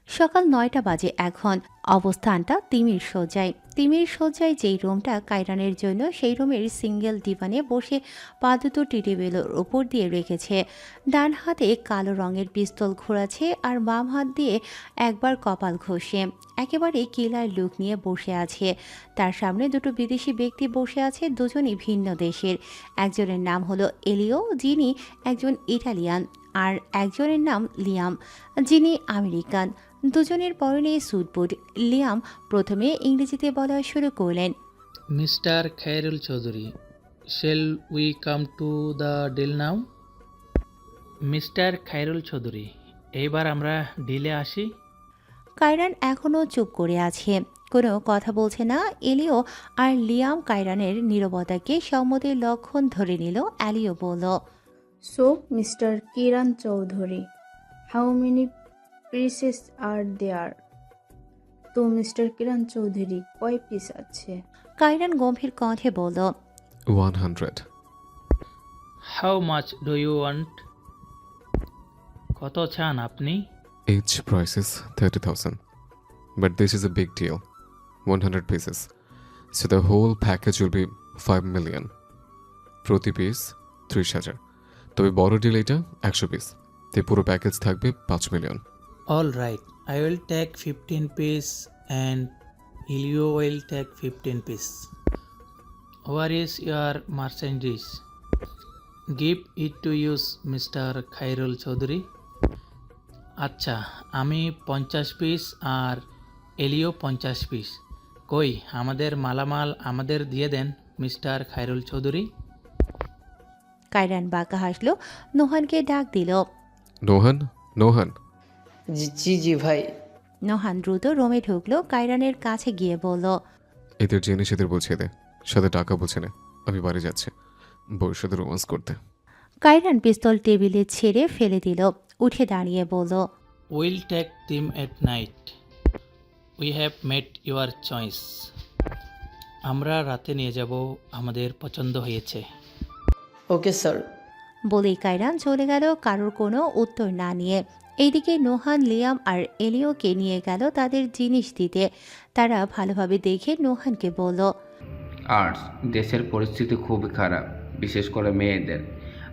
সকাল ৯টা বাজে এখন। অবস্থানটা তিমির শয্যায়। তিমির শয্যায় যেই রুমটা কায়রানের জন্য, সেই রুমের সিঙ্গেল ডিভানে বসে পা দুটো টি টেবিলের ওপর দিয়ে রেখেছে। ডান হাতে কালো রঙের পিস্তল ঘোরাচ্ছে আর বাম হাত দিয়ে একবার কপাল ঘষে একেবারে কিলার লুক নিয়ে বসে আছে। তার সামনে দুটো বিদেশি ব্যক্তি বসে আছে, দুজনই ভিন্ন দেশের। একজনের নাম হলো এলিও, যিনি একজন ইটালিয়ান, আর একজনের নাম লিয়াম, যিনি আমেরিকান। দুজনের পরনে স্যুট বুট। লিয়াম প্রথমে ইংরেজিতে বলা শুরু করলেন। Mister Khairul Chowdhury, shall we come to the deal now? Mister Khairul Chowdhury, এইবার আমরা ডিলে আসি। কায়রান এখনও চুপ করে আছে, কোনো কথা বলছে না। এলিও আর লিয়াম কায়রানের নীরবতাকে সম্মতির লক্ষণ ধরে নিল। এলিও বলল, So, Mr. Kiran Chaudhary, how many pieces are there? তো মিস্টার কিরণ চৌধুরী কয় পিস আছে? কায়রান গম্ভীর কণ্ঠে বলল, 100. How much do you want? কত চান আপনি? Each price is 30,000. But this is a big deal. 100 pieces. So the whole package will be 5 million. প্রতি পিস 30,000. তবে বড় ডিল এটা 100 পিস। তাই পুরো প্যাকেজ থাকবে 5 million. All right, I will take 15 piece and ইলিও will take 15 piece. Where is your merchandise? Give it to us mister Khairul Chowdhury. আচ্ছা, আমি 50 পিস আর এলিও 50 পিস। কই, আমাদের মালামাল আমাদের দিয়ে দেন মিস্টার খায়রুল চৌধুরী। কায়রান বাঁকা হাসল, নোহানকে ডাক দিল। নোহান, নোহান। জি জি জি ভাই। নোহান দ্রুত রুমে ঢুকলো, কায়রানের কাছে গিয়ে বলল, এদের জিনিস এদের বুঝিয়ে দে, সাথে টাকা বুঝে নে। আমি বাড়ি যাচ্ছি বউর সাথে রোমান্স করতে। কায়রান পিস্তল টেবিলে ছেড়ে ফেলে দিল, উঠে দাঁড়িয়ে বলল, উইল টেক দিম at night. We have made your choice. আমরা রাতে নিয়ে যাব, আমাদের পছন্দ হয়েছে। Okay sir. বলেই কায়রান চলে গেল কারোর কোনো উত্তর না নিয়ে। এইদিকে নোহান লিয়াম আর এলিওকে নিয়ে গেল তাদের জিনিস দিতে। তারা ভালোভাবে দেখে নোহানকে বলল, আর্টস দেশের পরিস্থিতি খুবই খারাপ, বিশেষ করে মেয়েদের।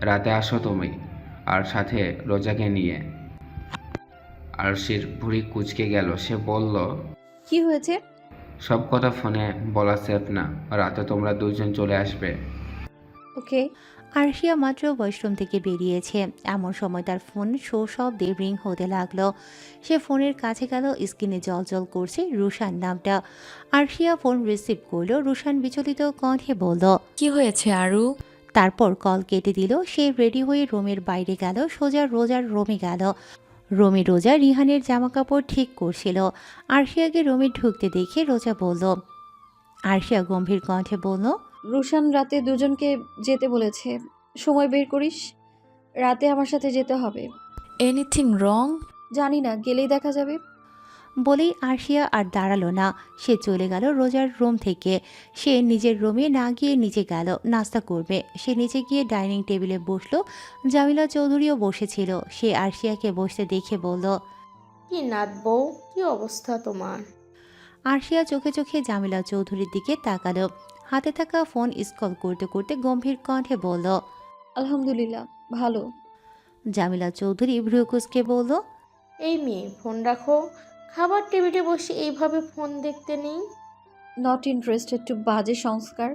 রাতে আসো তুমি, আর সাথে রোজাকে নিয়ে। আরশির ভুঁড়ি কুঁচকে গেল, সে বলল, কি হয়েছে? সব কথা ফোনে বলা সেফ না, রাতে তোমরা দুইজন চলে আসবে। ওকে। আরশিয়া মাত্র ওয়াশরুম থেকে বেরিয়েছে, এমন সময় তার ফোন শব্দে রিং হতে লাগলো। সে ফোনের কাছে গেল, স্ক্রিনে জল করছে রুশান নামটা। আরশিয়া ফোন রিসিভ করলো। রুশান বিচলিত কণ্ঠে বলল, কি হয়েছে আরু? তারপর কল কেটে দিল। সে রেডি হয়ে রুমের বাইরে গেল, সোজা রোজার রুমে গেল। রোমে রোজা রিহানের জামাকাপড় ঠিক করছিল। আরশিয়াকে রুমে ঢুকতে দেখে রোজা বলল। আরশিয়া গম্ভীর কণ্ঠে বলল, রুশান রাতে দুজনকে যেতে বলেছে, সময় বের করিস। রাতে আমার সাথে যেতে হবে। Anything wrong? জানি না, গেলেই দেখা যাবে। বলেই আরশিয়া আর দাঁড়ালো না, সে চলে গেল রোজার রুম থেকে। সে নিজের রুমে না গিয়ে নিচে গেল নাস্তা করবে। সে নিচে গিয়ে ডাইনিং টেবিলে বসলো। জামিলা চৌধুরীও বসেছিল। সে আরশিয়াকে বসতে দেখে বলল, কি নাত বউ, কি অবস্থা তোমার? আরশিয়া চোখে চোখে জামিলা চৌধুরীর দিকে তাকালো। হাতে থাকা ফোন স্ক্রল করতে করতে গম্ভীর কণ্ঠে বলল, আলহামদুলিল্লাহ, ভালো। জামিলা চৌধুরী ভ্রুকুচকে বলল, এই মেয়ে, ফোন রাখো। খাবার টেবিলে বসে এইভাবে ফোন দেখতে নেই। নট ইন্টারেস্টেড টু বাজে সংস্কার।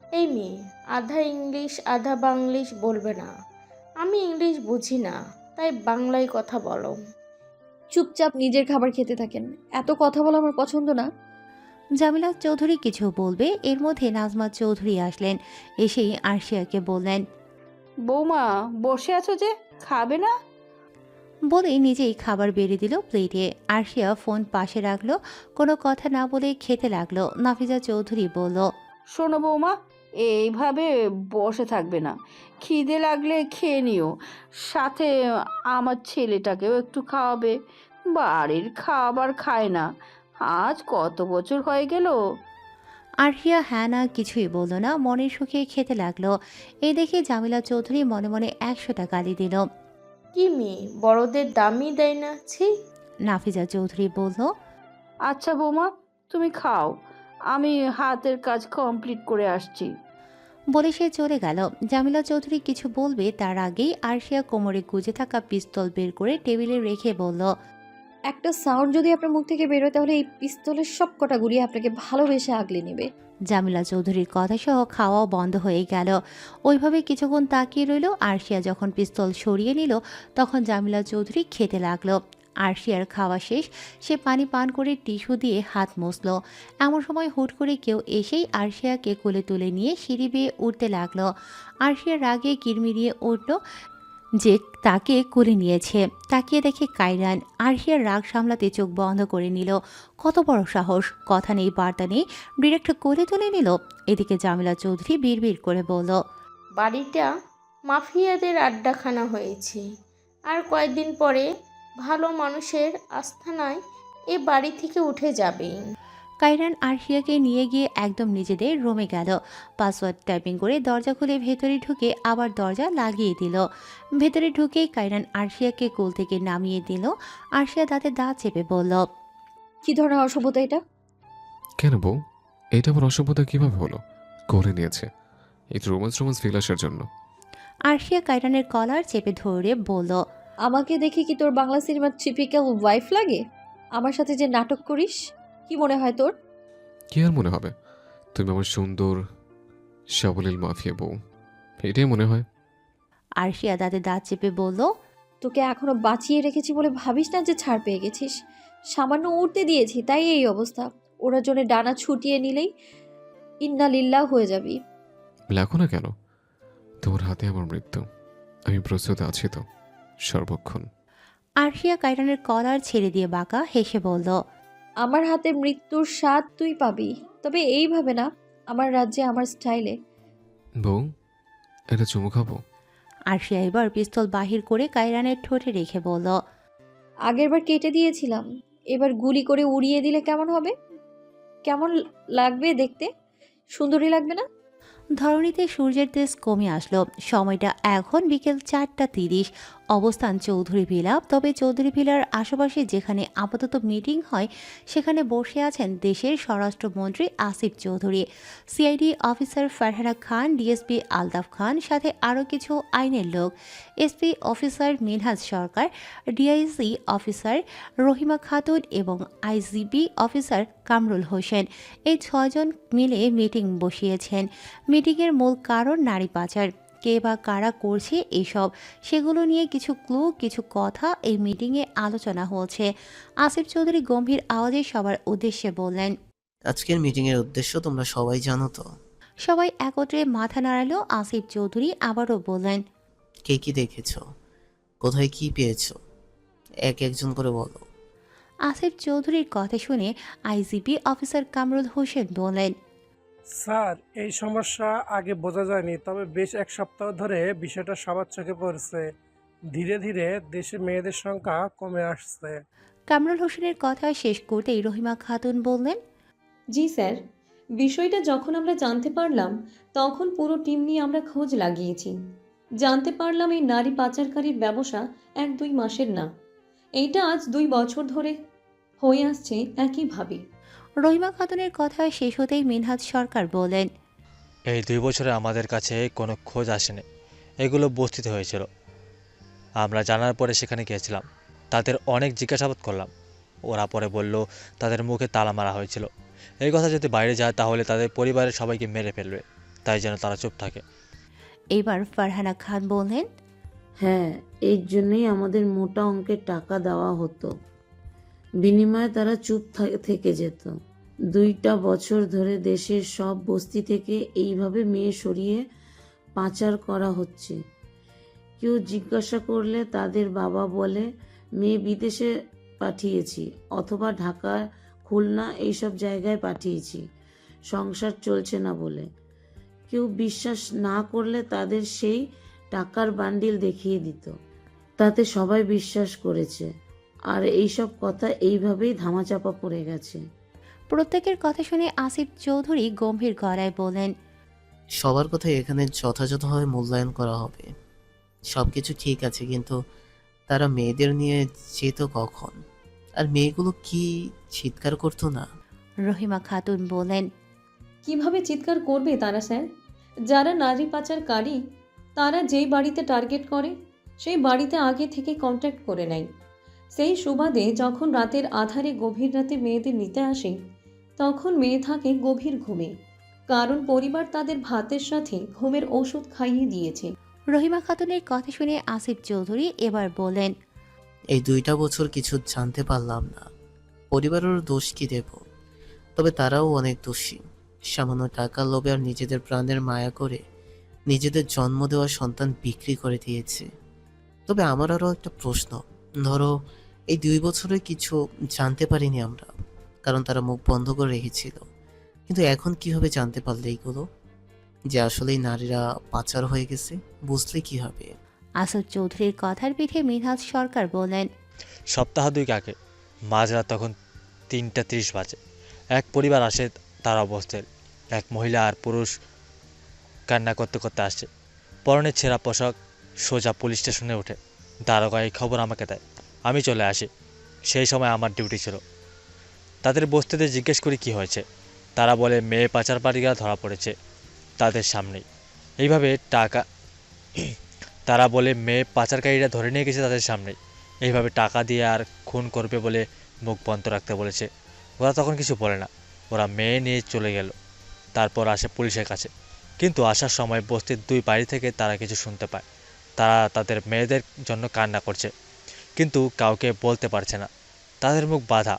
এই মেয়ে, আধা ইংলিশ আধা বাংলিশ বলবে না। আমি ইংলিশ বুঝি না, তাই বাংলায় কথা বলো। চুপচাপ নিজের খাবার খেতে থাকেন, এত কথা বলা আমার পছন্দ না। জামিলা চৌধুরী কিছু বলবে, এর মধ্যে নাজমা চৌধুরী আসলেন। এসেই আরশিয়াকে বললেন, বৌমা বসে আছো যে, খাবে না? বলেই নিজেই খাবার বেড়ে দিল প্লেটে। আরশিয়া ফোন পাশে রাখলো, কোনো কথা না বলে খেতে লাগলো। নাফিজা চৌধুরী বলল, শোনো বৌমা, এইভাবে বসে থাকবে না। খিদে লাগলে খেয়ে নিও, সাথে আমার ছেলেটাকেও একটু খাওয়াবে। বাড়ির খাবার খায় না, আজ কত বছর হয়ে গেল। আরশিয়া হ্যাঁ না কিছুই বলল না, মনের সুখে খেতে লাগলো। এই দেখে জামিলা চৌধুরী মনে মনে 100টা গালি দিল। কি মেয়ে, বড়দের দামই দেয় না, ছি। নাফিজা চৌধুরী বলল, আচ্ছা বৌমা, তুমি খাও, আমি হাতের কাজ কমপ্লিট করে আসছি। বলে সে চলে গেল। জামিলা চৌধুরী কিছু বলবে তার আগেই আরশিয়া কোমরে গুজে থাকা পিস্তল বের করে টেবিলে রেখে বলল, একটা সাউন্ড যদি আপনার মুখ থেকে বেরোয় তাহলে এই পিস্তলের সব কটা গুলি আপনাকে ভালোবেসে আগলে নেবে। জামিলা চৌধুরীর কথা সহ খাওয়াও বন্ধ হয়ে গেল। ওইভাবে কিছুক্ষণ তাকিয়ে রইল। আরশিয়া যখন পিস্তল সরিয়ে নিল তখন জামিলা চৌধুরী খেতে লাগলো। আরশিয়ার খাওয়া শেষ, সে পানি পান করে টিস্যু দিয়ে হাত মুছল। এমন সময় হুট করে কেউ এসেই আরশিয়াকে কোলে তুলে নিয়ে সিঁড়ি বেয়ে উঠতে লাগলো। আরশিয়া রাগে কিরমিরিয়ে উঠল যে তাকে কোলে নিয়েছে। তাকিয়ে দেখে কায়রান। আরশিয়ার রাগ সামলাতে চোখ বন্ধ করে নিল। কত বড় সাহস! কথা নেই বার্তা নেই, ডিরেক্ট কোলে তুলে নিল। এদিকে জামিলা চৌধুরী বিড়বিড় করে বলল, বাড়িটা মাফিয়াদের আড্ডাখানা হয়েছে। আর কয়েকদিন পরে ভালো মানুষের আস্থানায় এ বাড়ি থেকে উঠে যাবে। কায়রান আরশিয়াকে নিয়ে গিয়ে একদম নিজেদের রুমে গেল। পাসওয়ার্ড টাইপিং করে দরজা খুলে ভেতরে ঢুকে আবার দরজা লাগিয়ে দিল। ভেতরে ঢুকেই কায়রান আরশিয়াকে কোল থেকে নামিয়ে দিল। আরশিয়া দাঁতে দাঁত চেপে বলল, কি ধরনের অসভ্যতা এটা? কেন বউ, এটা আবার অসভ্যতা কিভাবে হলো? করে নিয়েছে এই রোমান্স ফিল আসার জন্য। আরশিয়া কায়রানের কলার চেপে ধরে বলল, আমাকে দেখে কি তোর বাংলা সিনেমার টিপিক্যাল ওয়াইফ লাগে? আমার সাথে যে নাটক করিস, কি মনে হয় তোর? কি আর মনে হবে, তুমি আমার সুন্দর সাবলীল মাফিয়া বউ, এটাই মনে হয়। আরশিয়া দাঁতে দাঁত চেপে বলল, তোকে এখনো বাঁচিয়ে রেখেছি বলে ভাবিস না যে ছাড় পেয়ে গেছিস। সামান্য উঠতে দিয়েছি তাই এই অবস্থা। ওরা জন্য ডানা ছুটিয়ে নিলেই ইন্না লিল্লাহ হয়ে যাবি। লেখো না কেন, তোমার হাতে আমার মৃত্যু, আমি প্রস্তুত আছি তো সর্বক্ষণ। আরশিয়া কায়রানের কলার ছেড়ে দিয়ে বাঁকা হেসে বলল, আমার হাতে মৃত্যুর স্বাদ তুই পাবি, তবে এইভাবে না, আমার রাজ্যে আমার স্টাইলে। বউ, এটা চুমু খাবো? আরশিয়া এবার পিস্তল বাহির করে কায়রানের ঠোঁটে রেখে বলল, আগেরবার কেটে দিয়েছিলাম, এবার গুলি করে উড়িয়ে দিলে কেমন হবে? কেমন লাগবে দেখতে? সুন্দরী লাগবে না? ধরণীতে সূর্যের তেজ কমে আসলো। সময়টা এখন বিকেল 4:30। অবস্থান চৌধুরী ভিলা। তবে চৌধুরী ভিলার আশেপাশে যেখানে আপাতত মিটিং হয় সেখানে বসে আছেন দেশের স্বরাষ্ট্রমন্ত্রী আসিফ চৌধুরী, সিআইডি অফিসার ফারহানা খান, ডিএসপি আলতাফ খান, সাথে আরও কিছু আইনের লোক, এসপি অফিসার মিনহাজ সরকার, ডিআইসি অফিসার রহিমা খাতুন এবং আইজিপি অফিসার কামরুল হোসেন। এই 6 জন মিলে মিটিং বসিয়েছেন। মিটিংয়ের মূল কারণ নারী পাচার। কে বা কারা করছে এসব, সেগুলো নিয়ে কিছু ক্লু, কিছু কথা এই মিটিংয়ে আলোচনা হচ্ছে। আসিফ চৌধুরী গম্ভীর আওয়াজে সবার উদ্দেশ্যে বললেন, আজকের মিটিংয়ের উদ্দেশ্য তোমরা সবাই জানো তো? সবাই একত্রে মাথা নাড়ালো। আসিফ চৌধুরী আবারও বললেন, কে কি দেখেছ, কোথায় কি পেয়েছো, একজন করে বলো। আসিফ চৌধুরীর কথা শুনে আইজিপি অফিসার কামরুল হোসেন বললেন, স্যার, এই সমস্যা আগে বোঝা যায়নি, তবে বেশ 1 সপ্তাহ ধরে বিষয়টা সবার চোখে পড়ছে। ধীরে ধীরে দেশে মেয়েদের সংখ্যা কমে আসছে। কামরুল হোসেনের কথা শেষ করতেই রহিমা খাতুন বললেন, জি স্যার, বিষয়টা যখন আমরা জানতে পারলাম তখন পুরো টিম নিয়ে আমরা খোঁজ লাগিয়েছি। জানতে পারলাম এই নারী পাচারকারীর ব্যবসা 1-2 মাসের না, এইটা আজ 2 বছর ধরে হয়ে আসছে একইভাবে। রহিমা খাতুনের কথা শেষ হতেই মিনহাজ সরকার বলেন, এই 2 বছরে আমাদের কাছে কোনো খোঁজ আসেনি, এগুলো বস্তিতে হয়েছিল। আমরা জানার পরে সেখানে গিয়েছিলাম, তাদের অনেক জিজ্ঞাসাবাদ করলাম। ওরা পরে বলল তাদের মুখে তালা মারা হয়েছিল। এই কথা যদি বাইরে যায় তাহলে তাদের পরিবারের সবাইকে মেরে ফেলবে, তাই যেন তারা চুপ থাকে। এইবার ফারহানা খান বললেন, হ্যাঁ, এই জন্যই আমাদের মোটা অঙ্কের টাকা দেওয়া হতো, বিনিময়ে তারা চুপ থেকে যেত। 2টা বছর ধরে দেশের সব বস্তি থেকে এইভাবে মেয়ে সরিয়ে পাচার করা হচ্ছে। কেউ জিজ্ঞাসা করলে তাদের বাবা বলে মেয়ে বিদেশে পাঠিয়েছি, অথবা ঢাকা, খুলনা এইসব জায়গায় পাঠিয়েছি, সংসার চলছে না বলে। কেউ বিশ্বাস না করলে তাদের সেই টাকার বান্ডিল দেখিয়ে দিত, তাতে সবাই বিশ্বাস করেছে। আর এইসব কথা এইভাবেই ধামাচাপা পড়ে গেছে। প্রত্যেকের কথা শুনে আসিফ চৌধুরী গম্ভীর গলায় বলেন, সবার কথা এখানে যথাযথভাবে মূল্যায়ন করা হবে। সব কিছু ঠিক আছে, কিন্তু তারা মেয়েদের নিয়ে যেত কখন? আর মেয়েগুলো কি চিৎকার করতো না? রহিমা খাতুন বলেন, কিভাবে চিৎকার করবে তারা স্যার? যারা নারী পাচারকারী তারা যেই বাড়িতে টার্গেট করে সেই বাড়িতে আগে থেকে কন্ট্যাক্ট করে নেয়। সেই সুবাদে যখন রাতের আধারে গভীর রাতে মেয়েদের নিতে আসে তখন মেয়ে থাকে গভীর ঘুমে, কারণ পরিবার তাদের ভাতের সাথে ঘুমের ওষুধ খাইয়ে দিয়েছে। রহিমা খাতুনের কথা শুনে আসিফ চৌধুরী এবার বলেন, এই 2টা বছর কিছু জানতে পারলাম না। পরিবারের দোষ কি দেব? তবে তারাও অনেক দোষী। সামান্য টাকার লোভে আর নিজেদের প্রাণের মায়া করে নিজেদের জন্ম দেওয়া সন্তান বিক্রি করে দিয়েছে। তবে আমার আরও একটা প্রশ্ন, ধরো এই 2 বছরে কিছু জানতে পারিনি আমরা, কারণ তারা মুখ বন্ধ করে রেখেছিল, কিন্তু এখন কিভাবে জানতে পারলে এইগুলো যে আসলেই নারীরা পাচার হয়ে গেছে? বুঝলে কি হবে? আসিফ চৌধুরীর কথার পিঠে মিনহাজ সরকার বলেন, সপ্তাহ 2 আগে মাঝরাত তখন 3:30 বাজে এক পরিবার আসে তার অবস্থায়। এক মহিলা আর পুরুষ কান্না করতে করতে আসছে, পরনে ছেঁড়া পোশাক। সোজা পুলিশ স্টেশনে ওঠে। দারোগা এই খবর আমাকে দেয়। আমি চলে আসি। সেই সময় আমার ডিউটি ছিল। তাদের বস্তিতে জিজ্ঞেস করি কি হয়েছে। তারা বলে মেয়ে পাচারকারীরা ধরা পড়েছে তাদের সামনেই। এইভাবে টাকা তারা বলে মেয়ে পাচারকারীরা ধরে নিয়ে গেছে তাদের সামনেই। এইভাবে টাকা দিয়ে আর খুন করবে বলে মুখ বন্ধ রাখতে বলেছে। ওরা তখন কিছু বলে না, ওরা মেয়ে নিয়ে চলে গেল। তারপর আসে পুলিশের কাছে, কিন্তু আসার সময় বস্তির 2 বাড়ি থেকে তারা কিছু শুনতে পায়। তারা তাদের মেয়েদের জন্য কান্না করছে, কিন্তু কাউকে বলতে পারছে না। তাদের মুখ বাঁধা,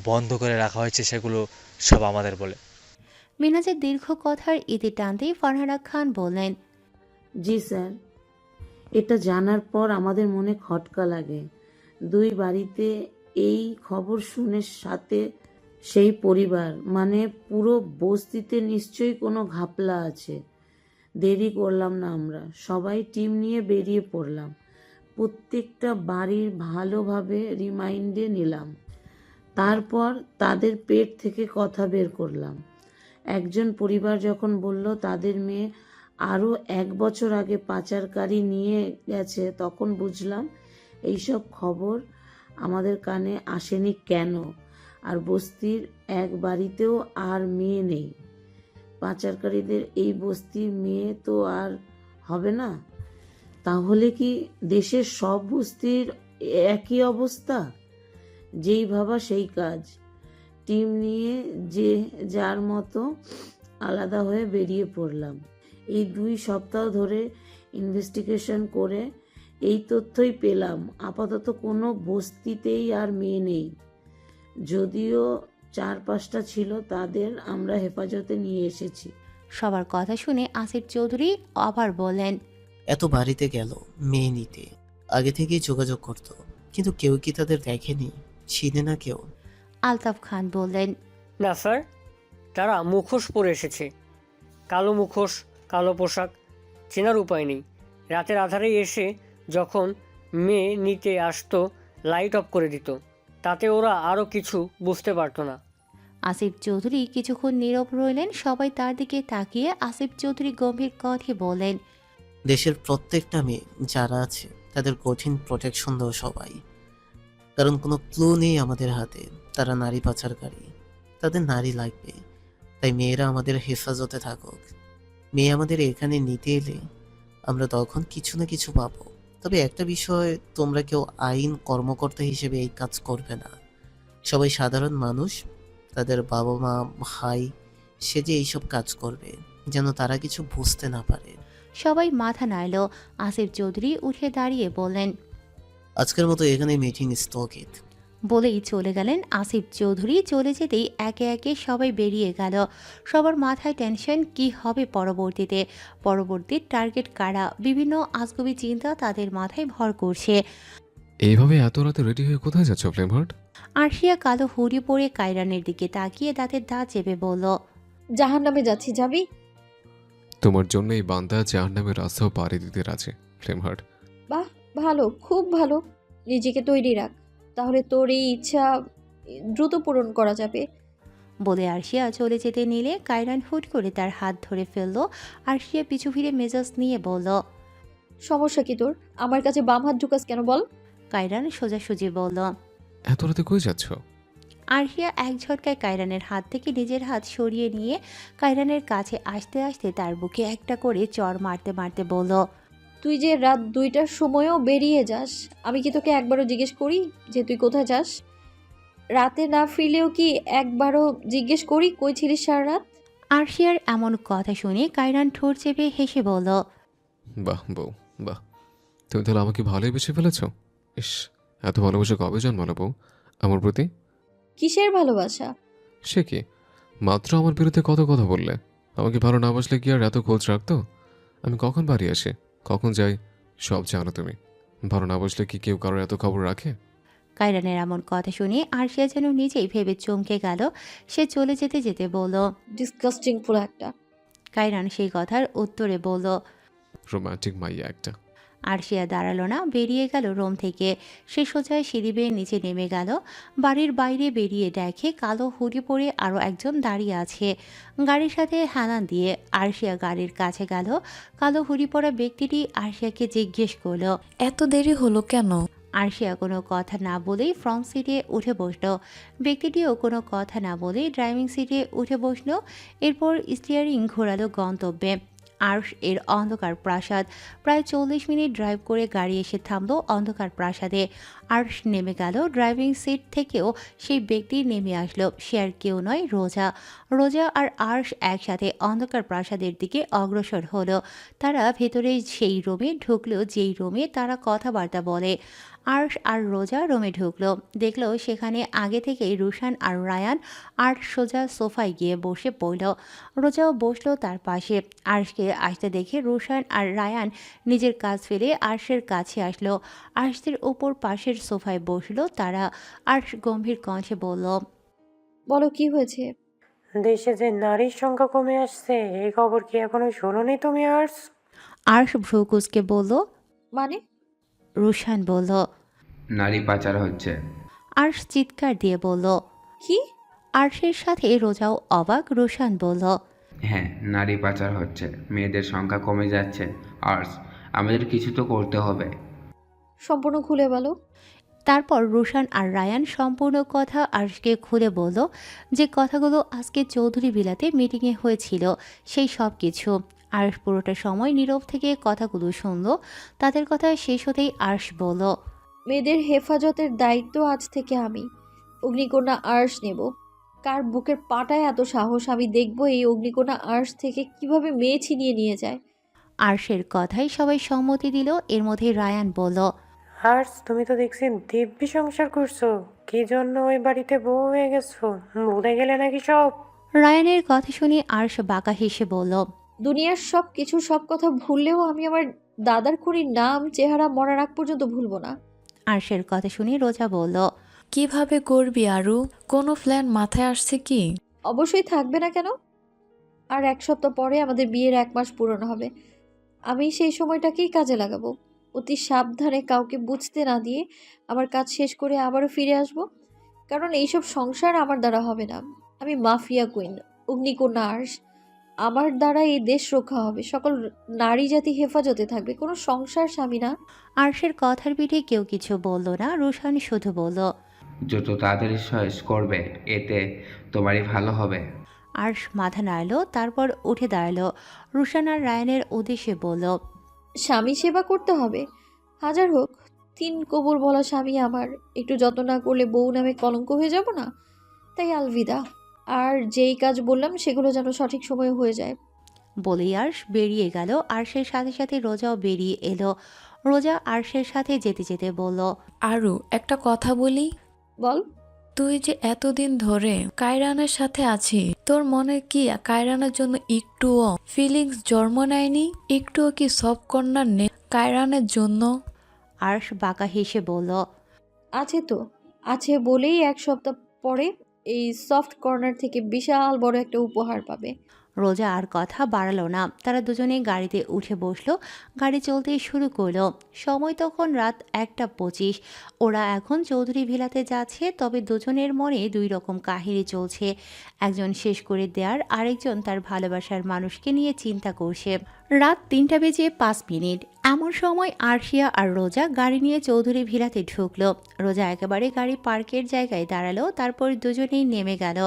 বন্ধ করে রাখা হয়েছে, সেগুলো সব আমাদের বলে। মিনহাজের দীর্ঘ কথার ইতি টানতেই ফারহানা খান বললেন, জি স্যার, এটা জানার পর আমাদের মনে খটকা লাগে। 2 বাড়িতে এই খবর শুনে সাথে সেই পরিবার, মানে পুরো বস্তিতে নিশ্চয়ই কোনো ঘাপলা আছে। দেরি করলাম না, আমরা সবাই টিম নিয়ে বেরিয়ে পড়লাম। প্রত্যেকটা বাড়ির ভালোভাবে রিমাইন্ডে নিলাম, তারপর তাদের পেট থেকে কথা বের করলাম। একজন পরিবার যখন বলল তাদের মেয়ে আরও 1 বছর আগে পাচারকারী নিয়ে গেছে, তখন বুঝলাম এইসব খবর আমাদের কানে আসেনি কেন। আর বস্তির এক বাড়িতেও আর মেয়ে নেই। পাচারকারীদের এই বস্তির মেয়ে তো আর হবে না। তাহলে কি দেশের সব বস্তির একই অবস্থা? যেই ভাবা সেই কাজ। টিম নিয়ে যে যার মতো আলাদা হয়ে বেরিয়ে পড়লাম। এই 2 সপ্তাহ ধরে ইনভেস্টিগেশন করে এই তথ্যই পেলাম, আপাতত কোনো বস্তিতেই আর মেয়ে নেই। যদিও 4-5টা ছিল, তাদের আমরা হেফাজতে নিয়ে এসেছি। সবার কথা শুনে আসিফ চৌধুরী আবার বলেন, এত বাড়িতে গেল মেয়ে নিতে, আগে থেকেই যোগাযোগ করতো, কিন্তু কেউ কি তাদের দেখেনি? চিনে না কেউ? আলতাফ খান বললেন, না স্যার, তারা মুখোশ পরে এসেছে। কালো মুখোশ, কালো পোশাক, চেনার উপায় নেই। রাতের আধারে এসে যখন মেয়ে নিতে আসতো লাইট অফ করে দিত, তাতে ওরা আরও কিছু বুঝতে পারতো না। আসিফ চৌধুরী কিছুক্ষণ নীরব রইলেন। সবাই তার দিকে তাকিয়ে আসিফ চৌধুরী গম্ভীর কণ্ঠে বলেন, দেশের প্রত্যেকটা মেয়ে যারা আছে তাদের কঠিন প্রোটেকশন দাও সবাই, কারণ কোনো ক্লু নেই আমাদের হাতে। তারা নারী পাচারকারী, তাদের নারী লাগবে, তাই মেয়েরা আমাদের হেফাজতে থাকুক। মেয়ে আমাদের এখানে নিতে এলে আমরা তখন কিছু না কিছু পাবো। তবে একটা বিষয়, তোমরা কেউ আইন কর্মকর্তা হিসেবে এই কাজ করবে না। সবাই সাধারণ মানুষ, তাদের বাবা মা ভাই সে যে এইসব কাজ করবে, যেন তারা কিছু বুঝতে না পারে। সবাই মাথা নাড়ল। আসিফ চৌধুরী উঠে দাঁড়িয়ে বললেন, আজকের মতো এখানে মিটিং স্থগিত। বলেই চলে গেলেন। আসিফ চৌধুরী চলে যেতেই একে একে সবাই বেরিয়ে গেল। সবার মাথায় টেনশন, কি হবে পরবর্তীতে, পরবর্তী টার্গেট কারা, বিভিন্ন আজগুবি চিন্তা তাদের মাথায় ভর করছে। এইভাবে এত রাতে রেডি হয়ে কোথায় যাচ্ছ ফ্লেমহার্ট? আরশিয়া কালো হুড়ি পরে কায়রানের দিকে তাকিয়ে দাঁতের দাঁত চেপে বলল, জাহান্নামে যাচ্ছি, যাবি? তোমার জন্য এই বান্দা জাহান্নামের রাস্তাও পাড়ি দিতে রাজি ফ্লেমহার্ট। বাহ, ভালো, খুব ভালো। নিজেকে তৈরি রাখ, তাহলে তোর এই ইচ্ছা দ্রুত পূরণ করা যাবে। বলে আরশিয়া চলে যেতে নিলে কায়রান হুট করে তার হাত ধরে ফেলল। আরশিয়া পিছু ফিরে মেজাজ নিয়ে বলল, সমস্যা কি তোর? আমার কাছে বাম হাত ঢুকাস কেন বল? কায়রান সোজাসুজি বলল, এত রাতে কই যাচ্ছ? আরশিয়া এক ঝটকায় কায়রানের হাত থেকে নিজের হাত সরিয়ে নিয়ে কায়রানের কাছে আসতে আসতে তার বুকে একটা করে চড় মারতে মারতে বলল, তুই যে রাত 2টার সময়ও বেরিয়ে যাস, আমি কি তোকে একবারও জিজ্ঞেস করি যে তুই কোথায় যাস? রাতে না ফিরলেও কি একবারও জিজ্ঞেস করি কই ছিলিস সারা রাত? আরশিয়ার এমন কথা শুনে কায়রান ঠোঁট চেপে হেসে বলল, বাহ বউ, বাহ। তুমি তাহলে আমাকে ভালোই বেছে ফেলেছ। ইস, এত ভালোবাসা কবে জন্মালো বউ আমার প্রতি? কিসের ভালোবাসা? সে কি, মাত্র আমার বিরুদ্ধে কত কথা বললে। আমাকে ভালো না বাসলে কি আর এত খোঁজ রাখতো? আমি কখন বাড়ি আসি, কখন যাই, সব জানো তুমি। ভালো না বাসলে কি কেউ কারোর এত খবর রাখে? কায়রানের এমন কথা শুনে আরশিয়া যেন নিজেই ভেবে চমকে গেল। সে চলে যেতে যেতে বলল, ডিসকাস্টিং পুরো একটা। কায়রান সেই কথার উত্তরে বলল, রোমান্টিক মাইয়া একটা। আরশিয়া দাঁড়ালো না, বেরিয়ে গেল রুম থেকে। সে সোজা সিঁড়ি বেয়ে নিচে নেমে গেল। বাড়ির বাইরে বেরিয়ে দেখে কালো হুডি পরে আরও একজন দাঁড়িয়ে আছে গাড়ির সাথে হেলান দিয়ে। আরশিয়া গাড়ির কাছে গেল। কালো হুডি পরা ব্যক্তিটি আরশিয়াকে জিজ্ঞেস করলো, এত দেরি হলো কেন? আরশিয়া কোনো কথা না বলেই ফ্রন্ট সিটে উঠে বসলো। ব্যক্তিটিও কোনো কথা না বলেই ড্রাইভিং সিটে উঠে বসলো। এরপর স্টিয়ারিং ঘোরালো গন্তব্যে। আর্শ এর অন্ধকার প্রাসাদ। প্রায় 40 মিনিট ড্রাইভ করে গাড়ি এসে থামলো অন্ধকার প্রাসাদে। আর্শ নেমে গেল। ড্রাইভিং সিট থেকেও সেই ব্যক্তি নেমে আসলো। সে আর কেউ নয়, রোজা। রোজা আর আর্শ একসাথে অন্ধকার প্রাসাদের দিকে অগ্রসর হলো। তারা ভেতরে সেই রুমে ঢুকলো যেই রুমে তারা কথাবার্তা বলে। আর্শ আর রোজা রুমে ঢুকলো। দেখলো সেখানে আগে থেকেই রুশান আর রায়ান। আর্শ সোজা সোফায় গিয়ে বসে পড়ল। রোজাও বসলো তার পাশে। আর্শকে আসতে দেখে রুশান আর রায়ান নিজের কাজ ফেলে আর্শের কাছে আসলো। আর্শদের ওপর পাশের সোফায় বসলো তারা। আর্শ গম্ভীর কণ্ঠে বলল, বলো কি হয়েছে? দেশে যে নারীর সংখ্যা কমে আসছে, এই খবর কি এখনো শোনোনি তুমি আর্স? আর্শ ভ্রু কুঁচকে বলল, মানে? রুশান বলল। নারী পাচার হচ্ছে। আর্শ চিৎকার দিয়ে বলল, কি? আর্শের সাথে রোজাও অবাক। রুশান বলল, হ্যাঁ, নারী পাচার হচ্ছে, মেয়েদের সংখ্যা কমে যাচ্ছে। আর্স, আমাদের কিছু তো করতে হবে। সম্পূর্ণ খুলে বলো। তারপর রুশান আর রায়ান সম্পূর্ণ কথা আর্শকে খুলে বলল, যে কথাগুলো আজকে চৌধুরী বিলাতে মিটিংয়ে হয়েছিল সেই সব কিছু। আর্শ পুরোটা সময় নীরব থেকে কথাগুলো শুনল। তাদের কথা শেষ হতেই আর্শ বলল, মেয়েদের হেফাজতের দায়িত্ব আজ থেকে আমি, অগ্নিকন্যা আর্শ নেব। কার বুকের পাটায় এত সাহস, আমি দেখব এই অগ্নিকন্যা আর্শ থেকে কিভাবে মেয়ে ছিনিয়ে নিয়ে যায়। আর্শের কথাই সবাই সম্মতি দিল। এর মধ্যে রায়ান বলল, আর্স, তুমি তো দেখছি দিব্যি সংসার করছো, কি জন্য ওই বাড়িতে বউ হয়ে গেছো? ভুলে গেলে নাকি সব? রায়ানের কথা শুনে আর্শ বাঁকা হেসে বলল, দুনিয়ার সব কিছু সব কথা ভুললেও আমি আমার দাদার খুনির নাম চেহারা মরার আগ পর্যন্ত ভুলবো না। আর্শের কথা শুনে রোজা বলল, কিভাবে করবি আরু? কোনো প্ল্যান মাথায় আসছে কি? অবশ্যই থাকবে না কেন? আর 1 সপ্তাহ পরে আমাদের বিয়ের 1 মাস পূরণ হবে। আমি সেই সময়টাকেই কাজে লাগাবো। অতি সাবধানে, কাউকে বুঝতে না দিয়ে আমার কাজ শেষ করে আবারও ফিরে আসব। কারণ এইসব সংসার আমার দ্বারা হবে না। আমি মাফিয়া কুইন, অগ্নিকন্যা আর্শ। আমার দ্বারা এই দেশ রক্ষা হবে, সকল নারী জাতি হেফাজতে থাকবে, কোনো সংসার স্বামী না। আর্শের কথার পিঠে কেউ কিছু বলল না। রুশান শুধু বলল, যত তাড়াতাড়ি শেষ করবে, এতে তোমারই ভালো হবে। আর্শ মাথা নাড়ল, তারপর উঠে দাঁড়ালো। রুশান আর রায়ানের উদ্দেশ্যে বলল, স্বামী সেবা করতে হবে, হাজার হোক 3 কবুল বলা স্বামী আমার। একটু যত্ন না করলে বউ নামে কলঙ্ক হয়ে যাব না? তাই আলবিদা। আর যেই কাজ বললাম সেগুলো যেন সঠিক সময়ে হয়ে যায়। বলেই আর্শ বেরিয়ে গেল। আর্শের সাথে সাথে রোজাও বেরিয়ে এলো। রোজা আর্শের সাথে যেতে যেতে বলল, আরু, একটা কথা বলি। বল। তুই যে এতদিন ধরে কায়রানের সাথে আছিস, তোর মনে কি কায়রানের জন্য একটুও ফিলিংস জন্ম নেয়নি? একটুও কি সব কর্নার নেই কায়রানের জন্য? আর্শ বাঁকা হেসে বলল, আছে তো, আছে বলেই 1 সপ্তাহ পরে এই সফট কর্নার থেকে বিশাল বড় একটা উপহার পাবে। রোজা আর কথা বাড়ালো না, তারা দুজনেই গাড়িতে উঠে বসলো। গাড়ি চলতে শুরু করলো। সময় তখন রাত 1:25। ওরা এখন চৌধুরী ভিলাতে যাচ্ছে, তবে দুজনের মনে দুই রকম কাহিনী চলছে। একজন শেষ করে দেয়ার, আরেকজন তার ভালোবাসার মানুষকে নিয়ে চিন্তা করছে। রাত 3:05। এমন সময় আরশিয়া আর রোজা গাড়ি নিয়ে চৌধুরী ভিলাতে ঢুকলো। রোজা একেবারে গাড়ি পার্কের জায়গায় দাঁড়ালো, তারপর দুজনেই নেমে গেল।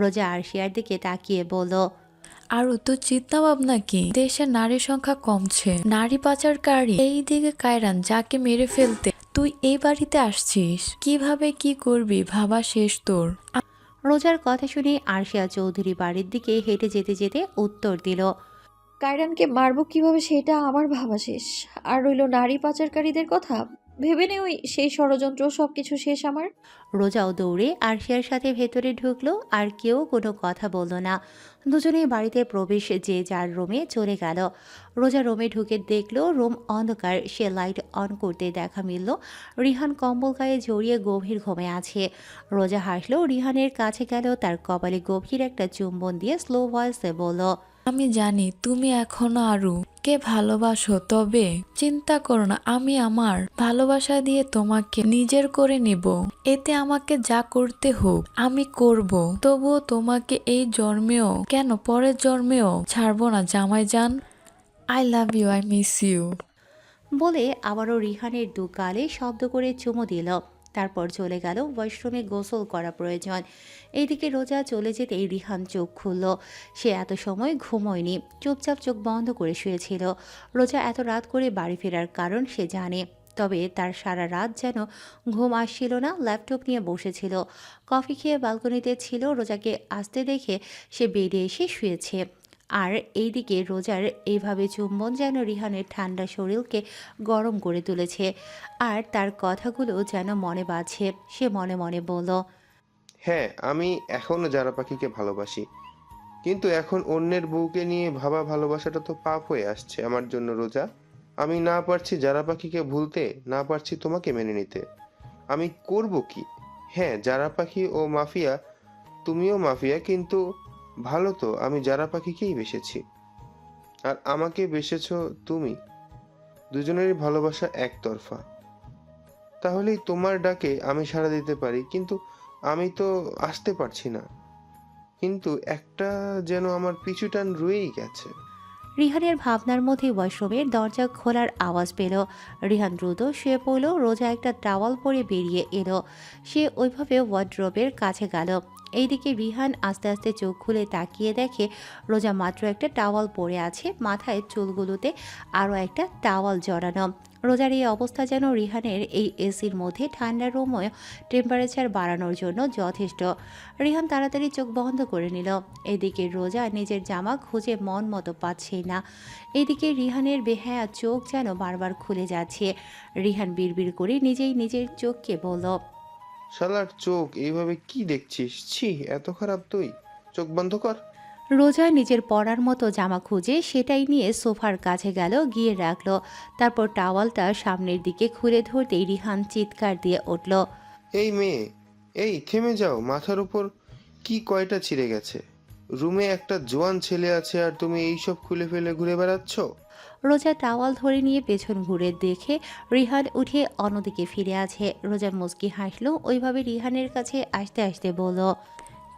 রোজা আরশিয়ার দিকে তাকিয়ে বলল, আর তো চিন্তা ভাবনা কি? দেশে নারীর সংখ্যা কমছে, নারী পাচারকারী এইদিকে কায়রান যাকে মেরে ফেলতে তুই এই বাড়িতে আসছিস। কিভাবে কি করবি ভাবা শেষ তোর। রোজার কথা শুনে আরশিয়া চৌধুরী বাড়ির দিকে হেঁটে যেতে যেতে উত্তর দিল, কায়রানকে মারবো কিভাবে সেটা আমার ভাবা শেষ। আর রইল নারী পাচারকারীদের কথা, ভেবে নে ওই সেই ষড়যন্ত্র, সবকিছু শেষ আমার। রোজাও দৌড়ে আরশিয়ার সাথে ভেতরে ঢুকলো, আর কেউ কোনো কথা বলল না। দুজনেই বাড়িতে প্রবেশ, যে যার রুমে চলে গেল। রোজা রুমে ঢুকে দেখলো রুম অন্ধকার। সে লাইট অন করতে দেখা মিলল রিহান কম্বল গায়ে জড়িয়ে গভীর ঘুমে আছে। রোজা হাসলো, রিহানের কাছে গেল, তার কপালে গভীর একটা চুম্বন দিয়ে স্লো ভয়েসে বলল, আমি জানি তুমি এখনো আরু কে ভালোবাসো, তবে চিন্তা করো না, আমি আমার ভালোবাসা দিয়ে তোমাকে নিজের করে নিব। এতে আমাকে যা করতে হোক আমি করব। তবুও তোমাকে এই জন্মেও কেন পরের জন্মেও ছাড়বো না জামাই জান। I love you, I miss you. বলে আবারও রিহানের দু গালে শব্দ করে চুমু দিল। তারপর চলে গেল ওয়াশরুমে, গোসল করা প্রয়োজন। এইদিকে রোজা চলে যেতেই রিহান চোখ খুলল। সে এত সময় ঘুমোয়নি, চুপচাপ চোখ বন্ধ করে শুয়েছিল। রোজা এত রাত করে বাড়ি ফেরার কারণ সে জানে, তবে তার সারা রাত যেন ঘুম আসছিল না। ল্যাপটপ নিয়ে বসেছিল, কফি খেয়ে ব্যালকনিতে ছিল। রোজাকে আসতে দেখে সে বেডে এসে শুয়েছে। আর এইদিকে রোজার এইভাবে চুম্বন যেন রিহানের ঠান্ডা শরীরকে গরম করে তুলেছে, আর তার কথাগুলো যেন মনে বাজছে। সে মনে মনে বলল, হ্যাঁ, আমি এখনো যারা পাখিকে ভালোবাসি, কিন্তু এখন অন্যের বউকে নিয়ে ভাবা ভালোবাসাটা তো পাপ হয়ে আসছে আমার জন্য রোজা। আমি না পারছি যারা পাখিকে ভুলতে, না পারছি তোমাকে মেনে নিতে। আমি করব কি? হ্যাঁ, যারা পাখি ও মাফিয়া, তুমিও মাফিয়া, কিন্তু ভালো তো আমি যারা পাখিকেই বেসেছি, আর আমাকে বেসেছো তুমি। দুজনেরই ভালোবাসা একতরফা। তাহলেই তোমার ডাকে আমি সাড়া দিতে পারি, কিন্তু আমি তো আসতে পারছি না। কিন্তু একটা যেন আমার পিছু টান রয়েই গেছে। রিহানের ভাবনার মধ্যে ওয়াশরুমের দরজা খোলার আওয়াজ পেল। রিহান দ্রুত শুয়ে পড়ল। রোজা একটা টাওয়াল পরে বেরিয়ে এলো। সে ওইভাবে ওয়ার্ড্রোবের কাছে গেল। এইদিকে রিহান আস্তে আস্তে চোখ খুলে তাকিয়ে দেখে রোজা মাত্র একটা টাওয়াল পরে আছে, মাথায় চুলগুলোতে আরও একটা টাওয়াল জড়ানো। রোজার এই অবস্থা যেন রিহানের এই এসির মধ্যে ঠান্ডা রুমে টেম্পারেচার বাড়ানোর জন্য যথেষ্ট। রিহান তাড়াতাড়ি চোখ বন্ধ করে নিল। এদিকে রোজা নিজের জামা খুঁজে মন মতো পাচ্ছেই না। এদিকে রিহানের বেহায়া চোখ যেন বারবার খুলে যাচ্ছে। রিহান বিড়বিড় করে নিজেই নিজের চোখকে বলল, শালার চোখ এইভাবে কি দেখছিস? ছি, এত খারাপ তুই? চোখ বন্ধ কর। রোজা নিজের পরার মতো জামা খুঁজে সেটাই নিয়ে সোফার কাছে গেল, গিয়ে রাখলো। তারপর টাওয়ালটা সামনের দিকে খুলে ধরতেই রিহান চিৎকার দিয়ে উঠল, এই মেয়ে, এই থেমে যাও। মাথার উপর কি কয়টা ছিঁড়ে গেছে? রুমে একটা জোয়ান ছেলে আছে আর তুমি এইসব খুলে ফেলে ঘুরে বেড়াচ্ছ? রোজা টাওয়াল ধরে নিয়ে পেছন ঘুরে দেখে রিহান উঠে অন্যদিকে ফিরে আছে। রোজা মুচকি হাসলো, ওইভাবে রিহানের কাছে আসতে আসতে বলল,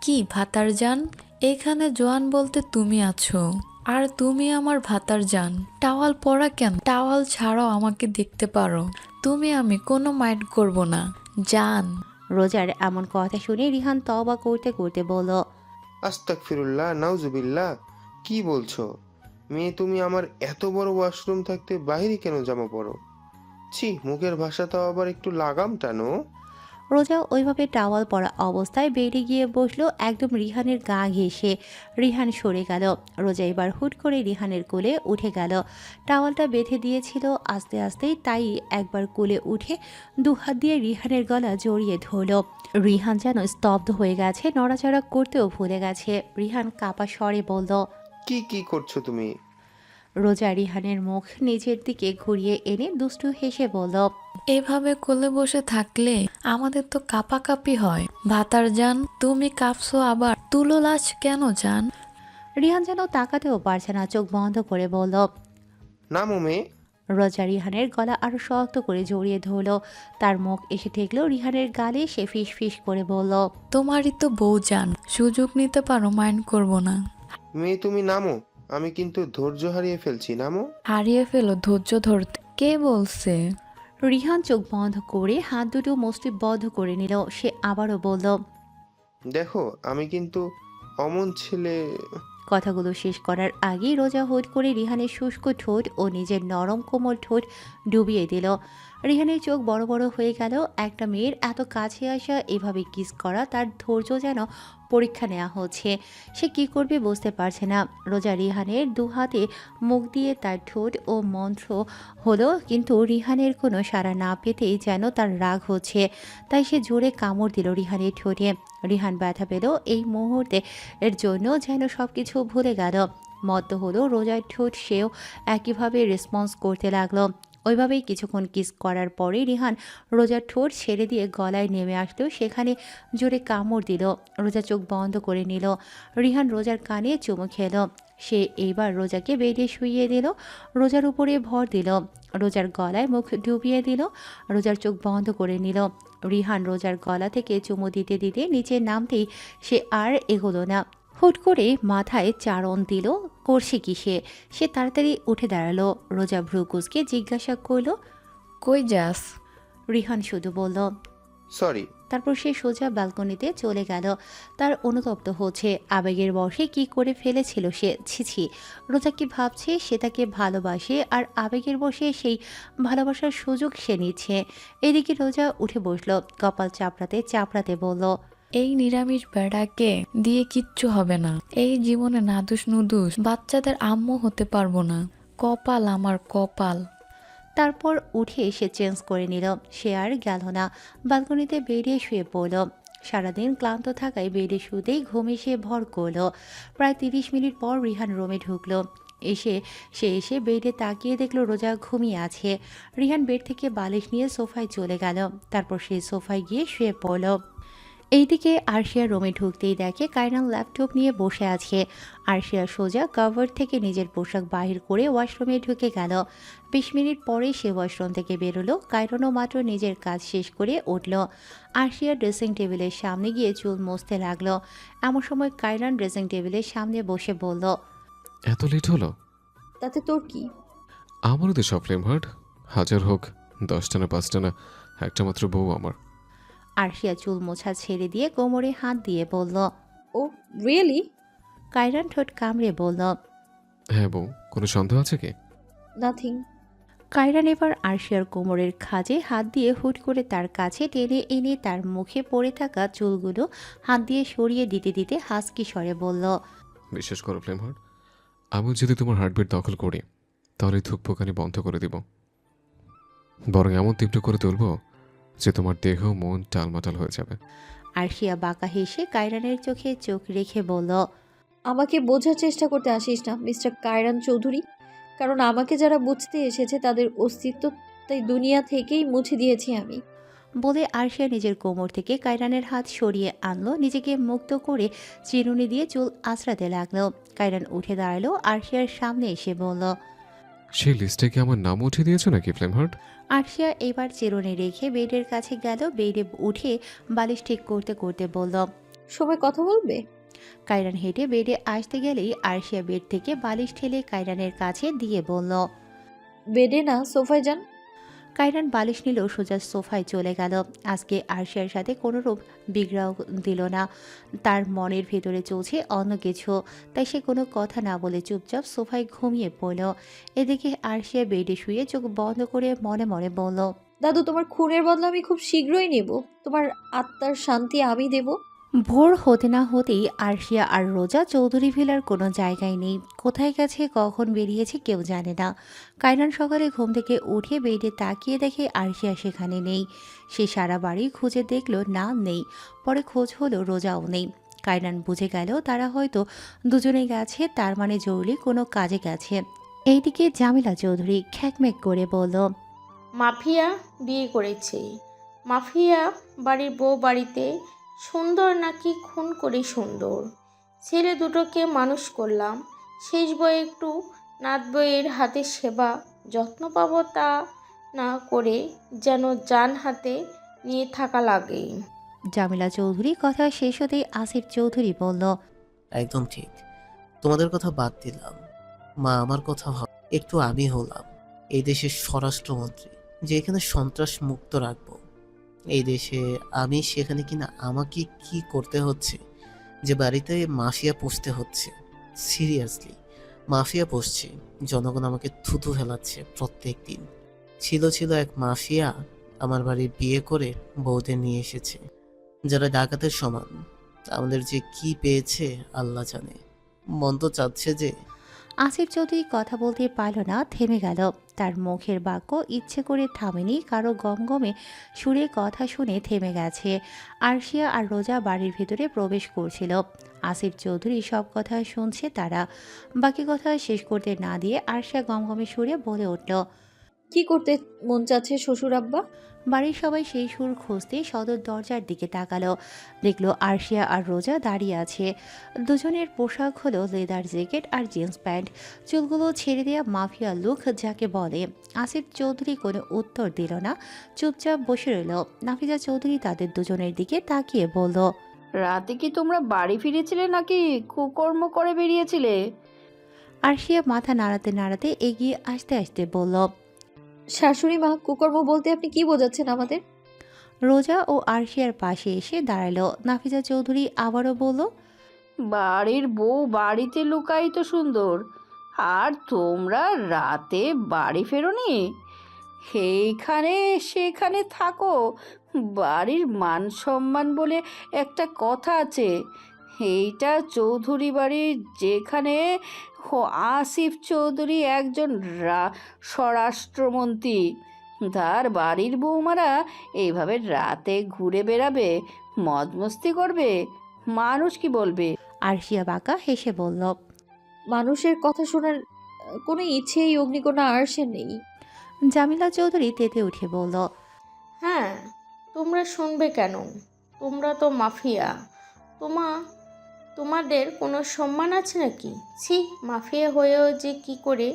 কি ভাতার জান, এখানে জোয়ান বলতে তুমি আছো, আর তুমি আমার ভাতার জান। টাওয়াল পরা কেন? টাওয়াল ছাড়াও আমাকে দেখতে পারো তুমি, আমি কোনো মাইন্ড করব না জান। রোজার এমন কথা শুনে রিহান তওবা করতে করতে বলল, আস্তাগফিরুল্লাহ, নাউজুবিল্লাহ। কি বলছো মেয়ে তুমি? আমার এত বড় ওয়াশরুম থাকতে বাইরে কেন জামা পরো? ছি, মুখের ভাষাটাও আবার একটু লাগাম টানো। রোজা ওইভাবে টাওয়াল পরা অবস্থায় বেডে গিয়ে বসলো, একদম রিহানের গা ঘেঁষে। রিহান সরে গেল। রোজা এবার হুট করে রিহানের কোলে উঠে গেল। টাওয়ালটা বেঁধে দিয়েছিল আস্তে আস্তেই, তাই একবার কোলে উঠে দুহাত দিয়ে রিহানের গলা জড়িয়ে ধরল। রিহান যেন স্তব্ধ হয়ে গেছে, নড়াচড়া করতেও ভুলে গেছে। রিহান কাপা স্বরে বলল, কি কি করছো তুমি? রোজা রিহানের মুখ নিজের দিকে ঘুরিয়ে এনে দুষ্টু হেসে বলল, এভাবে কোলে বসে থাকলে আমাদের তো কাঁপাকাঁপি হয় ভাতার জান। তুমি কাঁপছো আবার, তুলো লাশ কেন জান? রিহান যেন তাকাতেও পারছে না, চোখ বন্ধ করে বলল। নামো মেয়ে। রোজা রিহানের গলা আরো শক্ত করে জড়িয়ে ধরল। তার মুখ এসে ঠেকলো রিহানের গালে। সে ফিস ফিস করে বলল, তোমারই তো বউ জান, সুযোগ নিতে পারো, মাইন্ড করব না। মেয়ে তুমি নামো, আমি কিন্তু ধৈর্য হারিয়ে ফেলছি, নামো। হারিয়ে ফেলো ধৈর্য ধরতে? কে বলছে? রিহান চোখ বন্ধ করে হাত দুটো মুষ্টিবদ্ধ করে নিল। সে আবারও বলল, দেখো আমি কিন্তু অমন ছেলে। কথাগুলো শেষ করার আগেই রোজা হুট করে রিহানের শুষ্ক ঠোঁট ও নিজের নরম কোমল ঠোঁট ডুবিয়ে দিল। রিহানের চোখ বড় বড় হয়ে গেল। একটা মেয়ের এত কাছে আসা, এভাবে কিস করা, তার ধৈর্য যেন পরীক্ষা নেওয়া হচ্ছে। সে কি করবে বুঝতে পারছে না। রোজা রিহানের দু হাতে মুখ দিয়ে তার ঠোঁট ও মন্ত্র হলো, কিন্তু রিহানের কোনো সাড়া না পেতেই যেন তার রাগ হচ্ছে। তাই সে জোরে কামড় দিল রিহানের ঠোঁটে। রিহান ব্যথা পেল এই মুহূর্তে, এর জন্য যেন সব কিছু ভুলে গেল। মত্ত হলো রোজার ঠোঁট, সেও একইভাবে রেসপন্স করতে লাগলো। ওইভাবেই কিছুক্ষণ কিস করার পরে রিহান রোজার ঠোঁট ছেড়ে দিয়ে গলায় নেমে আসলো। সেখানে জোরে কামড় দিল। রোজা চোখ বন্ধ করে নিল। রিহান রোজার কানে চুমু খেল। সে এইবার রোজাকে বেডে শুইয়ে দিল, রোজার উপরে ভর দিল, রোজার গলায় মুখ ডুবিয়ে দিল। রোজার চোখ বন্ধ করে নিল। রিহান রোজার গলা থেকে চুমু দিতে দিতে নিচে নামতেই সে আর এগোলো না। হুট করে মাথায় চারণ দিল, করছে কি সে? সে তাড়াতাড়ি উঠে দাঁড়ালো। রোজা ভ্রুকুসকে জিজ্ঞাসা করল, কই যাস? রিহান শুধু বলল, সরি। তারপর সে সোজা ব্যালকনিতে চলে গেল। তার অনুতপ্ত হচ্ছে, আবেগের বশে কি করে ফেলেছিল সে। ছিছি, রোজা কি ভাবছে সে তাকে ভালোবাসে, আর আবেগের বশে সেই ভালোবাসার সুযোগ সে নিচ্ছে। এদিকে রোজা উঠে বসলো, কপাল চাপড়াতে চাপড়াতে বলল, এই নিরামিষ বেড়াকে দিয়ে কিচ্ছু হবে না। এই জীবনে নাদুস নুদুস বাচ্চাদের আম্মু হতে পারবো না। কপাল আমার কপাল। তারপর উঠে সে চেঞ্জ করে নিল। সে আর গেল না, ব্যালকনিতে বেরিয়ে শুয়ে পড়ল। সারাদিন ক্লান্ত থাকায় বেডে শুতেই ঘুম এসে ভর করল। প্রায় 30 মিনিট পর রিহান রুমে ঢুকলো। সে এসে বেডে তাকিয়ে দেখলো রোজা ঘুমিয়ে আছে। রিহান বেড থেকে বালিশ নিয়ে সোফায় চলে গেল। তারপর সে সোফায় গিয়ে শুয়ে পড়ল। এইদিকে আরশিয়া রুমে ঢুকতেই দেখে কায়রান ল্যাপটপ নিয়ে বসে আছে। আরশিয়া সোজা কভার থেকে নিজের পোশাক বাহির করে ওয়াশরুমে ঢুকে গেল। 20 মিনিট পরে সে ওয়াশরুম থেকে বেরোলো। কায়রানও মাত্র নিজের কাজ শেষ করে উঠল। আরশিয়া ড্রেসিং টেবিলের সামনে গিয়ে চুল মুছতে লাগলো। এমন সময় কায়রান ড্রেসিং টেবিলের সামনে বসে বলল, এত লেট হলো? তাতে তোর কি? আমারও তো সব ফ্লেম হার্ট, হাজার হোক 10টা না 5টা না, একটা মাত্র বউ আমার। আরশিয়া চুল মোছা ছেড়ে দিয়ে কোমরে হাত দিয়ে বলল, ও রিয়েলি? কায়রান ঠোঁট কামড়ে বলল, হ্যাঁ বউ, কোনো সন্দেহ আছে কি? নাথিং। কায়রান এবার আরশিয়ার কোমরের খাজে হাত দিয়ে হুট করে তার কাছে টেনে এনে তার মুখে পড়ে থাকা চুলগুলো হাত দিয়ে সরিয়ে দিতে দিতে হাসকি স্বরে বলল, বিশ্বাস করো ফ্লেম হার্ট, আমি যদি তোমার হার্টবিট দখল করি তাহলে থুকপোকানি বন্ধ করে দিব, বরং এমন তীব্র করে তুলব যে তোমার দেহ মন টালমাটাল হয়ে যাবে। আরশিয়া বাঁকা হেসে কায়রানের চোখে চোখ রেখে বলল, আমাকে বোঝার চেষ্টা করতে আসিস না মিস্টার কায়রান চৌধুরী, কারণ আমাকে যারা বুঝতে এসেছে তাদের অস্তিত্ব তাই দুনিয়া থেকেই মুছে দিয়েছি আমি। বলে আরশিয়া নিজের কোমর থেকে কায়রানের হাত সরিয়ে আনলো। নিজেকে মুক্ত করে চিরুনি দিয়ে চুল আঁচড়াতে লাগলো। কায়রান উঠে দাঁড়ালো, আরশিয়ার সামনে এসে বলল, সেই লিস্টে কি আমার নাম উঠিয়ে দিয়েছো নাকি ফ্লেম হার্ট? আরশিয়া এবার চিরুনি রেখে বেডের কাছে গেল। বেডে উঠে বালিশ ঠিক করতে করতে বলল, সময় কথা বলবে? কায়রান হেঁটে বেডে আসতে গেলেই আরশিয়া বেড থেকে বালিশ ঠেলে কায়রানের কাছে দিয়ে বলল, বেডে না সোফায় যান। কায়রান বালিশ নিল, সোজা সোফায় চলে গেল। আজকে আরশিয়ার সাথে কোনোরূপ বিগ্রহ দিল না। তার মনের ভেতরে চলছে অন্য কিছু, তাই সে কোনো কথা না বলে চুপচাপ সোফায় ঘুমিয়ে পড়ল। এদিকে আরশিয়া বেডে শুয়ে চোখ বন্ধ করে মনে মনে বলল, দাদু তোমার খুনের বদলা আমি খুব শীঘ্রই নেব, তোমার আত্মার শান্তি আমি দেব। ভোর হতে না হতেই আরশিয়া আর রোজা চৌধুরী ভিলার কোনো জায়গায় নেই। কোথায় গেছে, কখন বেরিয়েছে কেউ জানে না। কায়রান সকালে ঘুম থেকে উঠে বেডে তাকিয়ে দেখে আরশিয়া সেখানে নেই। সে সারা বাড়ি খুঁজে দেখলো, না নেই। পরে খোঁজ হলো রোজাও নেই। কায়রান বুঝে গেল তারা হয়তো দুজনে গেছে, তার মানে জরুরি কোনো কাজে গেছে। এইদিকে জামিলা চৌধুরী খ্যাকম্যাক করে বলল, মাফিয়া বিয়ে করেছে। মাফিয়া বাড়ির বউ বাড়িতে সুন্দর নাকি খুন করে সুন্দর? ছেলে দুটোকে মানুষ করলাম, শেষ বয়ে একটু নাত বইয়ের হাতে সেবা যত্ন পাবো তা না করে যেন জান হাতে নিয়ে থাকা লাগে। জামিলা চৌধুরী কথা শেষ হতেই আসিফ চৌধুরী বলল, একদম ঠিক। তোমাদের কথা বাদ দিলাম, মা আমার কথা একটু আমি হলাম এই দেশের স্বরাষ্ট্রমন্ত্রী, যে এখানে সন্ত্রাস মুক্ত রাখবো এই দেশে আমি, সেখানে কিনা আমাকে কি করতে হচ্ছে, যে বাড়িতে মাফিয়া পুষতে হচ্ছে। সিরিয়াসলি মাফিয়া পুষছে, জনগণ আমাকে থুতু ফেলাচ্ছে প্রত্যেক দিন। ছিল এক মাফিয়া আমার বাড়ি বিয়ে করে বউদের নিয়ে এসেছে, যারা ডাকাতের সমান। আমাদের যে কি পেয়েছে আল্লাহ জানে। মন তো চাচ্ছে যে আসিফ চৌধুরী কথা বলতে পারল না, থেমে গেল। তার মুখের বাক্য ইচ্ছে করে থামেনি, কারো গমগমে সুরে কথা শুনে থেমে গেছে। আরশিয়া আর রোজা বাড়ির ভেতরে প্রবেশ করছিল। আসিফ চৌধুরী সব কথা শুনছে তারা। বাকি কথা শেষ করতে না দিয়ে আরশিয়া গমগমে সুরে বলে উঠল, কি করতে মন চাচ্ছে শ্বশুর আব্বা? বাড়ির সবাই সেই সুর খুঁজতে সদর দরজার দিকে তাকালো। দেখলো আরশিয়া আর রোজা দাঁড়িয়ে আছে। দুজনের পোশাক হলো লেদার জ্যাকেট আর জিন্স প্যান্ট, চুলগুলো ছেড়ে দেওয়া মাফিয়া লুক যাকে বলে। আসিফ চৌধুরী কোনো উত্তর দিল না, চুপচাপ বসে রইল। নাফিজা চৌধুরী তাদের দুজনের দিকে তাকিয়ে বলল, রাতে কি তোমরা বাড়ি ফিরেছিলে নাকি কুকর্ম করে বেরিয়েছিলে? আরশিয়া মাথা নাড়াতে নাড়াতে এগিয়ে আসতে আসতে বলল, শাশুড়ি মা, কুকর্ম বলতে আপনি কি বোঝাচ্ছেন আমাদের? রোজা ও আরশিয়ার পাশে এসে দাঁড়ালো। নাফিজা চৌধুরী আবারও বলল, বাড়ির বউ বাড়িতে লুকাই তো সুন্দর, আর তোমরা রাতে বাড়ি ফেরোনি? সেইখানে সেখানে থাকো। বাড়ির মান সম্মান বলে একটা কথা আছে, এইটা চৌধুরী বাড়ির, যেখানে আসিফ চৌধুরী একজন স্বরাষ্ট্রমন্ত্রী, তার বাড়ির বৌমারা এইভাবে রাতে ঘুরে বেড়াবে, মদ মস্তি করবে, মানুষ কি বলবে? আরশিয়া বাঁকা হেসে বলল, মানুষের কথা শোনার কোনো ইচ্ছে এই অগ্নিকণা আরশের নেই। জামিলা চৌধুরী তেতে উঠে বলল, হ্যাঁ, তোমরা শুনবে কেন? তোমরা তো মাফিয়া। তোমাদের কোনো সম্মান আছে নাকি? ছি, মাফিয়া হয়েও যে কি করে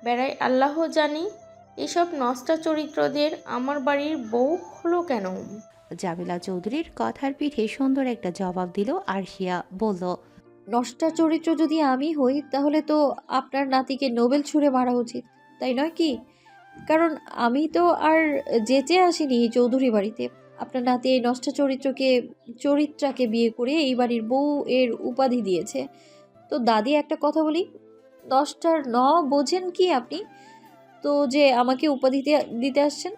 বেড়ায় আল্লাহ জানি। এসব নষ্টা চরিত্রদের আমার বাড়ির বউ হলো কেন? জামিলা চৌধুরীর কথার পিঠে সুন্দর একটা জবাব দিল আরশিয়া। বলল, নষ্টা চরিত্র যদি আমি হই, তাহলে তো আপনার নাতিকে নোবেল ছুঁড়ে মারা উচিত, তাই নয় কি? কারণ আমি তো আর যেচে আসিনি এই চৌধুরী বাড়িতে। আপনার নাতি এই নষ্টা চরিত্রাকে বিয়ে করে এই বাড়ির বউ এর উপাধি দিয়েছে। তো দাদি, একটা কথা বলি, নষ্টার বোঝেন কি আপনি? তো যে আমাকে উপাধি দিতে আসছেন?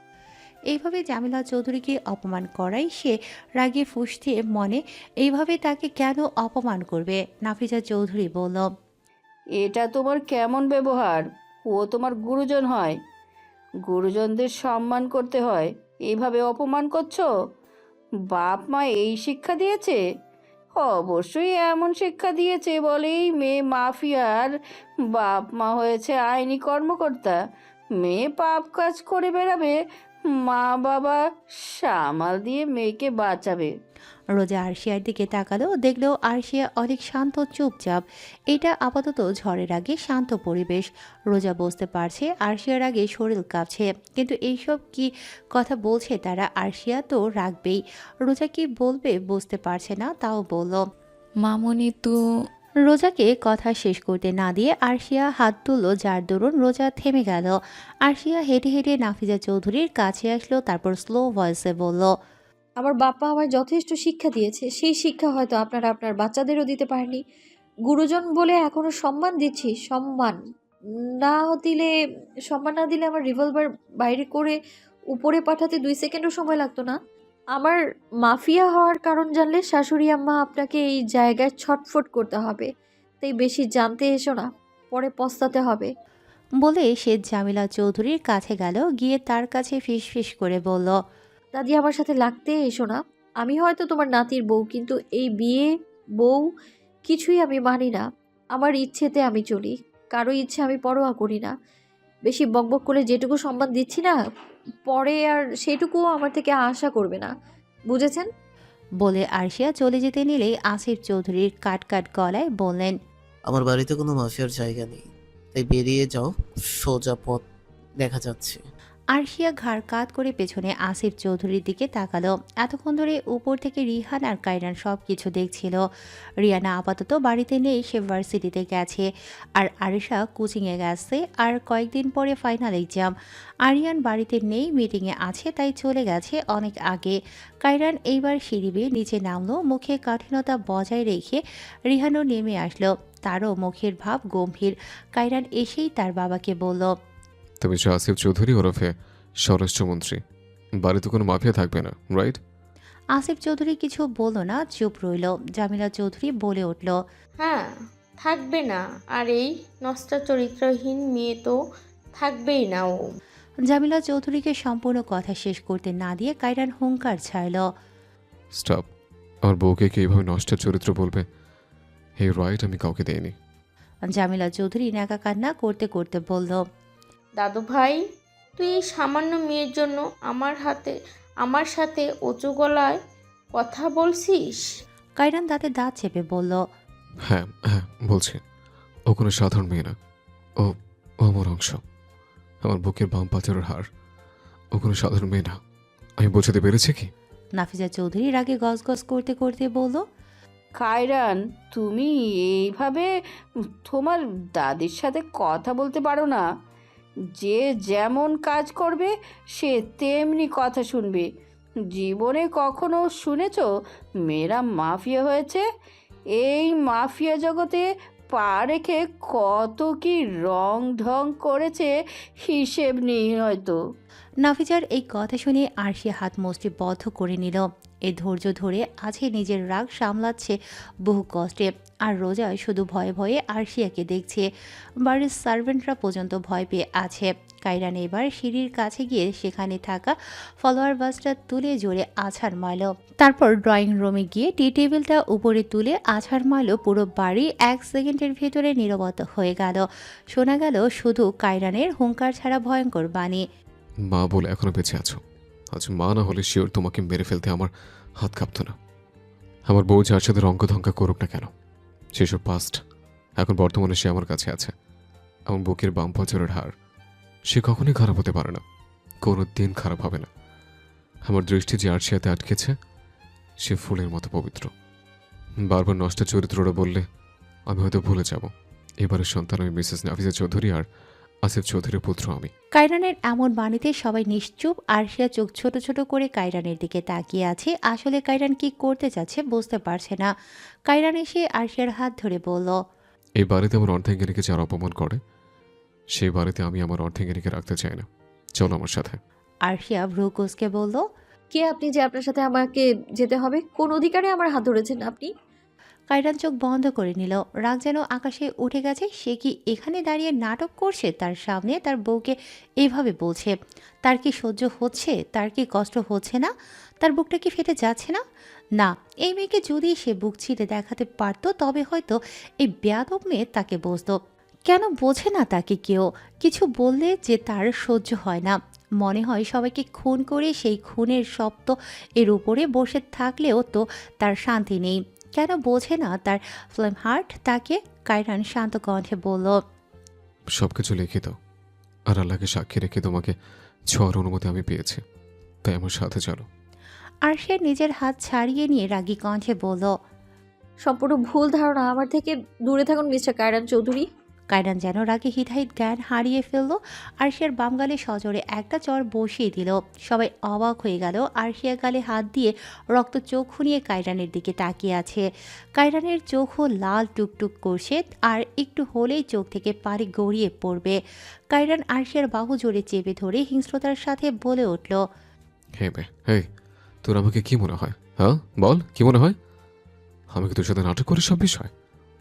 এইভাবে জামিলা চৌধুরীকে অপমান করাই সে রাগে ফুঁসতে মনে। এইভাবে তাকে কেন অপমান করবে? নাফিজা চৌধুরী বলল, এটা তোমার কেমন ব্যবহার? ও তোমার গুরুজন হয়, গুরুজনদের সম্মান করতে হয়, এইভাবে অপমান করছো? বাপ মা এই শিক্ষা দিয়েছে? অবশ্যই এমন শিক্ষা দিয়েছে বলেই মেয়ে মাফিয়ার, বাপ মা হয়েছে আইনি কর্মকর্তা। মেয়ে পাপ কাজ করে বেড়াবে, মা বাবা সামাল দিয়ে মেয়েকে বাঁচাবে। রোজা আরশিয়ার দিকে তাকালো, দেখলো আরশিয়া অনেক শান্ত, চুপচাপ। এটা আপাতত ঝড়ের আগে শান্ত পরিবেশ। রোজা বুঝতে পারছে আরশিয়ার আগে শরীর কাঁপছে, কিন্তু এইসব কি কথা বলছে তারা? আরশিয়া তো রাখবেই। রোজা কি বলবে বুঝতে পারছে না, তাও বলল, মামনি তো। রোজাকে কথা শেষ করতে না দিয়ে আরশিয়া হাত তুলল, যার দরুন রোজা থেমে গেল। আরশিয়া হেঁটে হেঁটে নাফিজা চৌধুরীর কাছে আসলো, তারপর স্লো ভয়েসে বলল, আমার বাবা আমায় যথেষ্ট শিক্ষা দিয়েছে, সেই শিক্ষা হয়তো আপনারা আপনার বাচ্চাদেরও দিতে পারেননি। গুরুজন বলে এখনো সম্মান দিচ্ছি। না দিলে সম্মান না দিলে আমার রিভলভার বাইরে করে উপরে পাঠাতে 2 সেকেন্ডও সময় লাগতো না। আমার মাফিয়া হওয়ার কারণ জানলে শাশুড়ি আম্মা আপনাকে এই জায়গায় ছটফট করতে হবে। তাই বেশি জানতে এসো না, পরে পস্তাতে হবে। বলে সে জামিলা চৌধুরীর কাছে গেল, গিয়ে তার কাছে ফিস করে বলল, দাদি, আমার সাথে লাগতে এসো না। আমি হয়তো তোমার নাতির বউ, কিন্তু এই বিয়ে বউ কিছুই আমি মানি না। আমার ইচ্ছেতে আমি চলি, কারো ইচ্ছে আমি পরোয়া করি না। বেশি বকবক করে যেটুকু সম্মান দিচ্ছি না, পরে আর সেটুকুও আমার থেকে আশা করবে না, বুঝেছেন? বলে আরশিয়া চলে যেতে নিলেই আসিফ চৌধুরীর কাট কাট গলায় বললেন, আমার বাড়িতে কোনো মাফিয়ার জায়গা নেই, তাই বেরিয়ে যাও, সোজা পথ দেখা যাচ্ছে। আরশিয়া ঘাড় কাত করে পেছনে আসিফ চৌধুরীর দিকে তাকালো। এতক্ষণ ধরে উপর থেকে রিহান আর কায়রান সব কিছু দেখছিল। রিয়ানা আপাতত বাড়িতে নেই, সে ভার্সিটিতে গেছে, আর আরিশা কোচিংয়ে গেছে, আর কয়েকদিন পরে ফাইনাল এক্সাম। আরিয়ান বাড়িতে নেই, মিটিংয়ে আছে, তাই চলে গেছে অনেক আগে। কায়রান এইবার সিঁড়ি বেয়ে নিচে নামলো, মুখে কঠিনতা বজায় রেখে রিহানও নেমে আসলো, তারও মুখের ভাব গম্ভীর। কায়রান এসেই তার বাবাকে বলল, তুমি হচ্ছে আসিফ চৌধুরী ওরফে স্বরাষ্ট্রমন্ত্রী। বাড়িতে কোনো মাফিয়া থাকবে না, রাইট? আসিফ চৌধুরী কিছু বলল না, চুপ রইল। জামিলা চৌধুরী বলে উঠল, হ্যাঁ, থাকবে না। আর এই নষ্টা চরিত্রহীন মেয়ে তো থাকবেই না ও। জামিলা চৌধুরীকে সম্পূর্ণ কথা শেষ করতে না দিয়ে কায়রান হুঙ্কার ছাড়ল, স্টপ। আমার বউকে কি এইভাবে নষ্টের চরিত্র বলবে? এই রাইট আমি কাউকে দেইনি। জামিলা চৌধুরী নাকা কান্না করতে করতে বলল, দাদু ভাই, তুই এই সামান্য মেয়ের জন্য আমার সাথে উঁচু গলায় কথা বলছিস? কায়রান দাঁতে দাঁত চেপে বলল, হ্যাঁ হ্যাঁ বলছি, ও কোনো সাধারণ মেয়ে না, ও ও আমার অংশ, আমার বুকের বাম পাথরের হাড়। ও কোনো সাধারণ মেয়ে না, আমি বোঝাতে পেরেছি কি? নাফিজা চৌধুরী রাগে গজগজ করতে করতে বলল, কায়রান, তুমি এইভাবে তোমার দাদির সাথে কথা বলতে পারো না। যে যেমন কাজ করবে সে তেমনি কথা শুনবে। জীবনে কখনো শুনেছ মেয়েরা মাফিয়া হয়েছে? এই মাফিয়া জগতে পা রেখে কত কি রং ঢং করেছে হিসেব নেই হয়তো। নাফিজার এই কথা শুনে আরশিয়া হাত মুষ্টি বদ্ধ করে নিল। এই ধৈর্য ধরে আছে, নিজের রাগ সামলাচ্ছে বহু কষ্টে, আর রোজা শুধু ভয়ে ভয়ে আরশিয়াকে দেখছে। বাড়ির সার্ভেন্টরা পর্যন্ত ভয় পেয়ে আছে। কায়রান এবার সিঁড়ির কাছে গিয়ে সেখানে থাকা ফলোয়ার বাসটা তুলে জোরে আছাড় মারল। তারপর ড্রয়িং রুমে গিয়ে টি টেবিলটা উপরে তুলে আছাড় মারল। পুরো বাড়ি 1 সেকেন্ডের ভেতরে নীরবতা হয়ে গেল। শোনা গেল শুধু কায়রানের হুঙ্কার ছাড়া ভয়ঙ্কর বাণী, মা বলে এখনো বেঁচে আছো, আজ মা না হলে শিওর তোমাকে মেরে ফেলতে আমার হাত কাঁপত না। আমার বউ যার সাথে রঙ্গধঙ্কা করুক না কেন, সেসব পাস্ট। এখন বর্তমানে সে আমার কাছে আছে, আমার বুকের বাম পাথরের হাড়। সে কখনোই খারাপ হতে পারে না, কোনো দিন খারাপ হবে না। আমার দৃষ্টি যে আরশিয়াতে আটকেছে, সে ফুলের মতো পবিত্র। বারবার নষ্টের চরিত্রটা বললে আমি হয়তো ভুলে যাব। এবারের সন্তান আমি মিসেস নাফিজা চৌধুরী, আর আসিফ চৌধুরীর পুত্র আমি। কায়রানের এমন বাণীতে সবাই নিশ্চুপ। আরশিয়া চোখ ছোট ছোট করে কায়রানের দিকে তাকিয়ে আছে। আসলে কায়রান কি করতে চাচ্ছে বুঝতে পারছে না। কায়রান এসে আরশিয়ার হাত ধরে বলল, এই বাড়িতে আমার অর্ধাঙ্গিনীকে যারা অপমান করে, সেই বাড়িতে আমি আমার অর্ধাঙ্গিনীকে রাখতে চাই না। চলো আমার সাথে। আরশিয়া ভ্রু কুঁচকে বলল, কে আপনি যে আপনার সাথে আমাকে যেতে হবে? কোন অধিকারে আমার হাত ধরেছেন আপনি? কায়রান চোখ বন্ধ করে নিল। রাগ যেন আকাশে উঠে গেছে। সে কি এখানে দাঁড়িয়ে নাটক করছে? তার সামনে তার বউকে এভাবে বলছে। তার কি সহ্য হচ্ছে? তার কি কষ্ট হচ্ছে না? তার বুকটা কি ফেটে যাচ্ছে না? না, এই মেয়েকে যদি সে বুক ছিঁড়ে দেখাতে পারতো, তবে হয়তো এই বেয়াদব মেয়ে তাকে বুঝতো। কেন বোঝে না তাকে কেউ? কিছু বললে যে তার সহ্য হয় না। মনে হয় সবাইকে খুন করে সেই খুনের শব্দ এর উপরে বসে থাকলেও তো তার শান্তি নেই। কেন বোঝে না তার ফ্লেম হার্ট তাকে? কায়রান শান্ত কণ্ঠে বলল, সবকিছু লিখে দাও, আর আল্লাহকে সাক্ষী রেখে তোমাকে ছোঁয়ার অনুমতি আমি পেয়েছি, তাই আমার সাথে চলো। আর সে নিজের হাত ছাড়িয়ে নিয়ে রাগী কণ্ঠে বলল, সম্পূর্ণ ভুল ধারণা। আমার থেকে দূরে থাকুন মিস্টার কায়রান চৌধুরী। কায়রান যেন রাগে হিতাহিত জ্ঞান হারিয়ে ফেলল। আরশিয়ার বাম গালে সজোরে একটা চর বসিয়ে দিল। সবাই অবাক হয়ে গেল। আরশিয়া গালে হাত দিয়ে রক্ত চোখ খুনিয়ে কায়রানের দিকে তাকিয়ে আছে। কায়রানের চোখও লাল টুকটুক করছে, আর একটু হলেই চোখ থেকে পানি গড়িয়ে পড়বে। কায়রান আরশিয়ার বাহু জোরে চেপে ধরে হিংস্রতার সাথে বলে উঠল, হে বে, হেই, তোর আমাকে কি মনে হয়? হ্যাঁ বল, কি মনে হয়? আমি কি তোর সাথে নাটক করি সব বিষয়?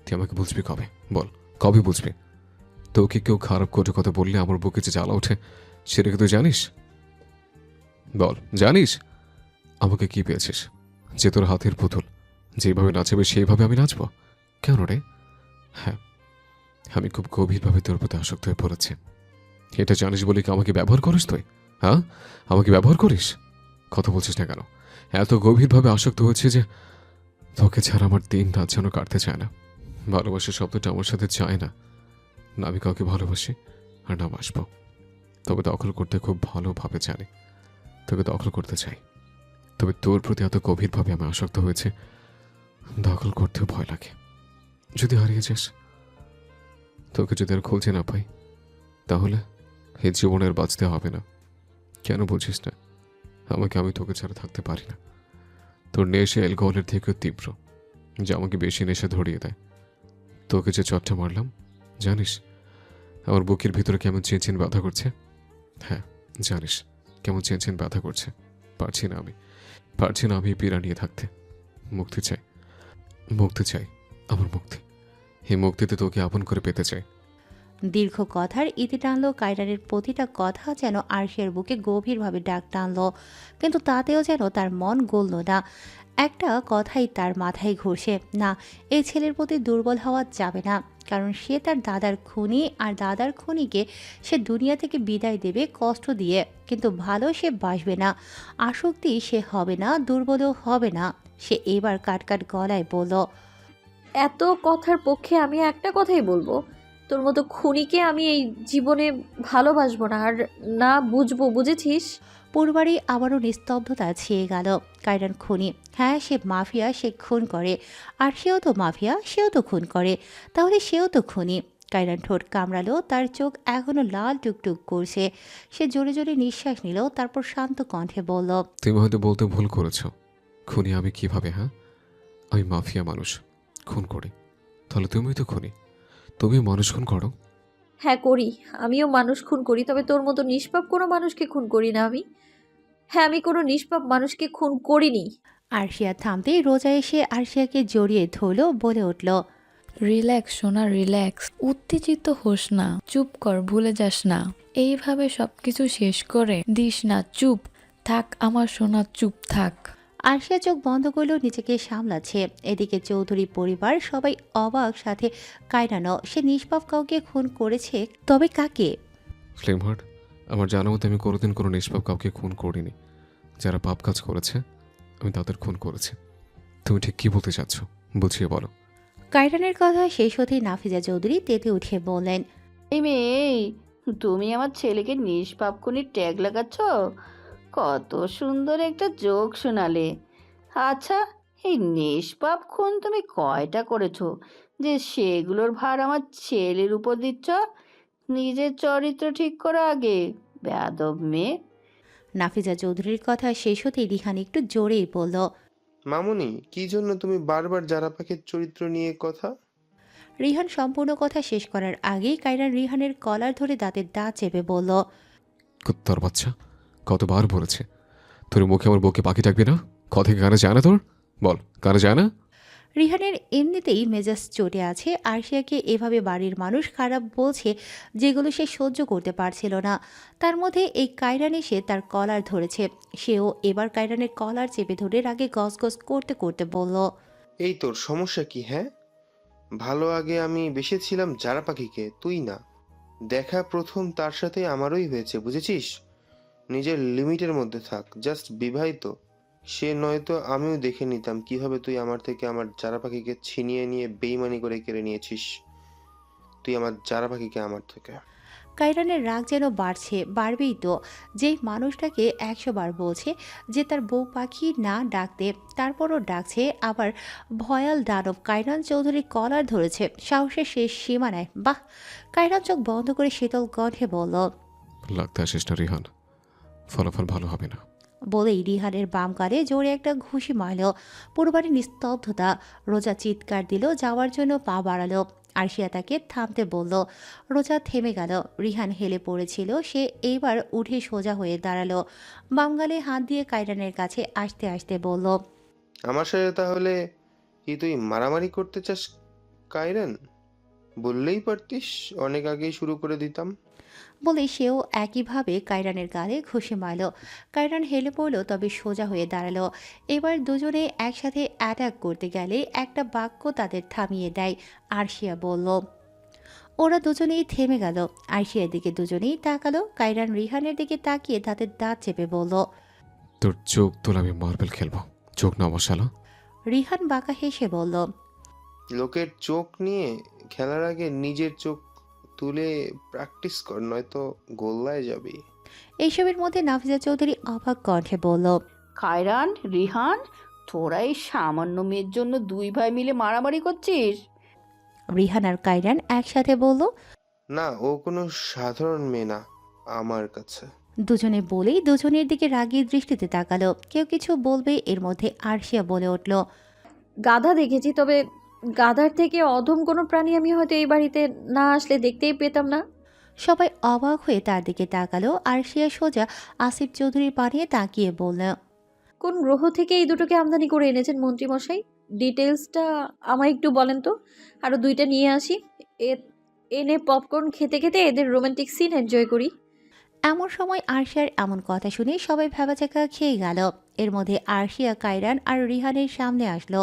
তুই আমাকে বুঝবি কবে? বল, কবে বুঝবি? তোকে কেউ খারাপ করে কথা বললে আমার বুকে যে জ্বালা ওঠে, সেটা কি তুই জানিস? বল, জানিস? আমাকে কি পেয়েছিস? যে তোর হাতের পুতুল, যেভাবে নাচবে সেইভাবে আমি নাচবো? কেন রে? হ্যাঁ, আমি খুব গভীরভাবে তোর প্রতি আসক্ত হয়ে পড়েছি। এটা জানিস বলে কি আমাকে ব্যবহার করিস তুই? হ্যাঁ, আমাকে ব্যবহার করিস? কথা বলছিস না কেন? এত গভীরভাবে আসক্ত হয়েছি যে তোকে ছাড়া আমার দিন রাত যেন কাটতে চায় না। ভালোবাসা শব্দটা আমার সাথে চায় না। না আমি কাউকে ভালোবাসি আর না বাসবো। তবে দখল করতে খুব ভালোভাবে জানি। তোকে দখল করতে চাই। তবে তোর প্রতি এত গভীরভাবে আমি আসক্ত হয়েছে, দখল করতেও ভয় লাগে। যদি হারিয়ে যাস, তোকে যদি আর খুঁজে না পাই, তাহলে এই জীবনে আর বাঁচতে হবে না। কেন বুঝিস না? আমি তোকে ছাড়া থাকতে পারি না। তোর নেশা অ্যালকোহলের থেকেও তীব্র, যা আমাকে বেশি নেশা ধরিয়ে দেয়। তোকে যে চটটা মারলাম, জানিস আমার বুকের ভিতরে কেমন চেনচেন ব্যথা করছে? হ্যাঁ জানিস কেমন চেনচেন ব্যথা করছে। পারছি না আমি পীড়া নিয়ে থাকতে। মুক্তি চাই আমার মুক্তি। এই মুক্তিতে তোকে আপন করে পেতে চাই। দীর্ঘ কথার ইতি টানলো কায়রানের প্রতিটা কথা যেন আরশিয়ার বুকে গভীরভাবে ডাক টানলো, কিন্তু তাতেও যেন তার মন গলল না। একটা কথাই তার মাথায় ঘুরছে, না এই ছেলের প্রতি দুর্বল হওয়া যাবে না, কারণ সে তার দাদার খুনি, আর দাদার খুনিকে সে দুনিয়া থেকে বিদায় দেবে কষ্ট দিয়ে, কিন্তু ভালো সে বাসবে না। আসক্তি সে হবে না, দুর্বলও হবে না। সে এবার কাট গলায় বলল, এত কথার পক্ষে আমি একটা কথাই বলবো, তোর মতো খুনিকে আমি এই জীবনে ভালোবাসবো না আর না বুঝবো, বুঝেছিস? পরিবারে আবারও নিস্তব্ধতা ছেয়ে গেল। কায়রান খুনি, হ্যাঁ সে মাফিয়া, সে খুন করে। আর সেও তো মাফিয়া, সেও তো খুন করে, তাহলে সেও তো খুনি। কায়রান ঠোঁট কামড়ালো, তার চোখ এখনো লাল টুকটুক করছে। সে জোরে জোরে নিঃশ্বাস নিল, তারপর শান্ত কণ্ঠে বলল, তুমি হয়তো বলতে ভুল করেছ। খুনি আমি কিভাবে? হ্যাঁ আমি মাফিয়া মানুষ, খুন করি। তাহলে তুমিই তো খুনি, তুমি মানুষ খুন করো। হ্যাঁ করি, আমিও মানুষ খুন করি, তবে তোর মতো নিষ্পাপ কোনো মানুষকে খুন করি না আমি। হ্যাঁ আমি কোনো নিষ্পাপ মানুষকে খুন করিনি। আরশিয়া থামতেই রোজা এসে আরশিয়াকে জড়িয়ে ধরল, বলে উঠল, রিল্যাক্স সোনা, রিল্যাক্স। উত্তেজিত হোস না, চুপ কর, ভুলে যাস না। এইভাবে সবকিছু শেষ করে দিস না, চুপ থাক আমার সোনা, চুপ থাক। আরশিয়া চোখ বন্ধ করলেও নিজেকে সামলাচ্ছে। এদিকে চৌধুরী পরিবার সবাই অবাক, সাথে কায়রানও। সে নিষ্পাপ কাউকে খুন করেছে, তবে কাকে? ফ্লেমহার্ট, আমার জানা মতে আমি কোনোদিন কোনো নিষ্পাপ কাউকে খুন করিনি। যারা পাপ কাজ করেছে আমি তাদের খুন করেছি। তুমি ঠিক কি বলতে চাচ্ছ, বুঝিয়ে বলো। কায়রানের কথা শেষ হতেই নাফিজা চৌধুরী তেতে উঠে বললেন, এই মেয়ে, তুমি আমার ছেলেকে নিষ্পাপ খুনির ট্যাগ লাগাচ্ছ? কত সুন্দর একটা জোক শোনালে। আচ্ছা, এই নিষ্পাপ খুন তুমি কয়টা করেছো যে সেগুলোর ভার আমার ছেলের উপর দিচ্ছ? নিজের চরিত্র ঠিক করো আগে, বেয়াদব মেয়ে। নাফিজা চৌধুরীর কথা শেষ হতেই রিহান একটু জোরেই বলল, মামুনি, কি জন্য তুমি বারবার জারা পাখির চরিত্র নিয়ে কথা? রিহান সম্পূর্ণ কথা শেষ করার আগেই কায়রান রিহানের কলার ধরে দাঁতের দাঁত চেপে বলল, কুত্তার বাচ্চা, কতবার বলেছে তোর মুখে আমার বউকে পাখি ডাকবি না? কথা কানে যায় না তোর? বল, কানে যায় না? রিহানের এমনিতেই মেজাজ চটে আছে। আরশিয়াকে এভাবে বাড়ির মানুষ খারাপ বলছে, যেগুলো সে সহ্য করতে পারছিল না। তার মধ্যে এই কায়রান এসে তার কলার ধরেছে। সেও এবার কায়রানের কলার চেপে ধরে রাগে গজগজ করতে করতে বলল, এই তোর সমস্যা কি? হ্যাঁ, ভালো আগে আমি বেসেছিলাম জারা পাখিকে, তুই না। দেখা প্রথম তার সাথে আমারই হয়েছে, বুঝেছিস? নিজের লিমিটের মধ্যে থাক। জাস্ট বিবাহিত সে নয়তো আমিও দেখে নিতাম কিভাবে তুই আমার থেকে আমার জারা পাখিকে ছিনিয়ে নিয়ে বেইমানি করে কেড়ে নিয়েছিস। তুই আমার জারা পাখিকে আমার থেকে। কায়রানের রাগ যেন বাড়ছে, বাড়বেই তো। যেই মানুষটাকে 100 বার বলছে যে তার বউ পাখি না ডাকতে, তারপরও ডাকছে। আবার ভয়াল দানব কায়রান চৌধুরী কলার ধরেছে, সাহসের শেষ সীমানায়। বাহ! কায়রান চোখ বন্ধ করে শীতল কণ্ঠে বলল, লাগতে আসিস না রিহান, ফলাফল ভালো হবে না। বলেই রিহানের বাম গালে জোরে একটা ঘুষি মারল। পুরোবারে নিস্তব্ধতা। রোজা চিৎকার দিল, যাওয়ার জন্য পা বাড়ালো। আরশিয়া তাকে থামতে বলল। রোজা থেমে গেল। রিহান হেলে পড়েছিল, সে এইবার উঠে সোজা হয়ে দাঁড়ালো। বাম গালে হাত দিয়ে কায়রানের কাছে আসতে আসতে বলল, আমার সাথে তাহলে কি তুই মারামারি করতে চাস কায়রান? বললেই পারতিস, অনেক আগেই শুরু করে দিতাম। বলে সেও একইভাবে কায়রানের গালে ঘুষি মারল। কায়রান হেলে পড়ল, তবে সোজা হয়ে দাঁড়ালো। এবার দুজনে একসাথে অ্যাটাক করতে গেলে একটা বাক্য তাদের থামিয়ে দেয়। আরশিয়া বলল, ওরা দুজনেই থেমে গেল। আরশিয়ার দিকে দুজনেই তাকালো। কায়রান রিহানের দিকে তাকিয়ে দাঁতের দাঁত চেপে বলল, তোর চোখ তোলে আমি মার্বেল খেলবো। চোখ না মশালা। রিহান বাঁকা হেসে বলল, লোকের চোখ নিয়ে খেলার আগে নিজের চোখ তুলে প্র্যাকটিস কর, নয়তো গোল্লায় যাবি। এইসবের মধ্যে নাফিজা চৌধুরী অবাক কণ্ঠে বলল, কায়রান, রিহান, তোরা এই সামান্য মেয়ের জন্য দুই ভাই মিলে মারামারি করছিস? রিহান আর কায়রান একসাথে বলল। না, ও কোনো সাধারণ মেয়ে না আমার কাছে। দুজনে বলেই দুজনের দিকে রাগী দৃষ্টিতে তাকালো। কেউ কিছু বলবে এর মধ্যে আরশিয়া বলে উঠল, গাধা দেখেছি, তবে গাধার থেকে অধম কোনো প্রাণী আমি হয়তো এই বাড়িতে না আসলে দেখতেই পেতাম না। সবাই অবাক হয়ে তার দিকে তাকালো। আরশিয়া সোজা আসিফ চৌধুরীর পানিয়ে তাকিয়ে বলল, কোন গ্রহ থেকে এই দুটোকে আমদানি করে এনেছেন মন্ত্রীমশাই? ডিটেলসটা আমায় একটু বলেন তো। আরও দুইটা নিয়ে আসি, এনে পপকর্ন খেতে খেতে এদের রোমান্টিক সিন এনজয় করি। এমন সময় আরশিয়ার এমন কথা শুনে সবাই ভেবাচাকা খেয়ে গেল। এর মধ্যে আরশিয়া কায়রান আর রিহানের সামনে আসলো।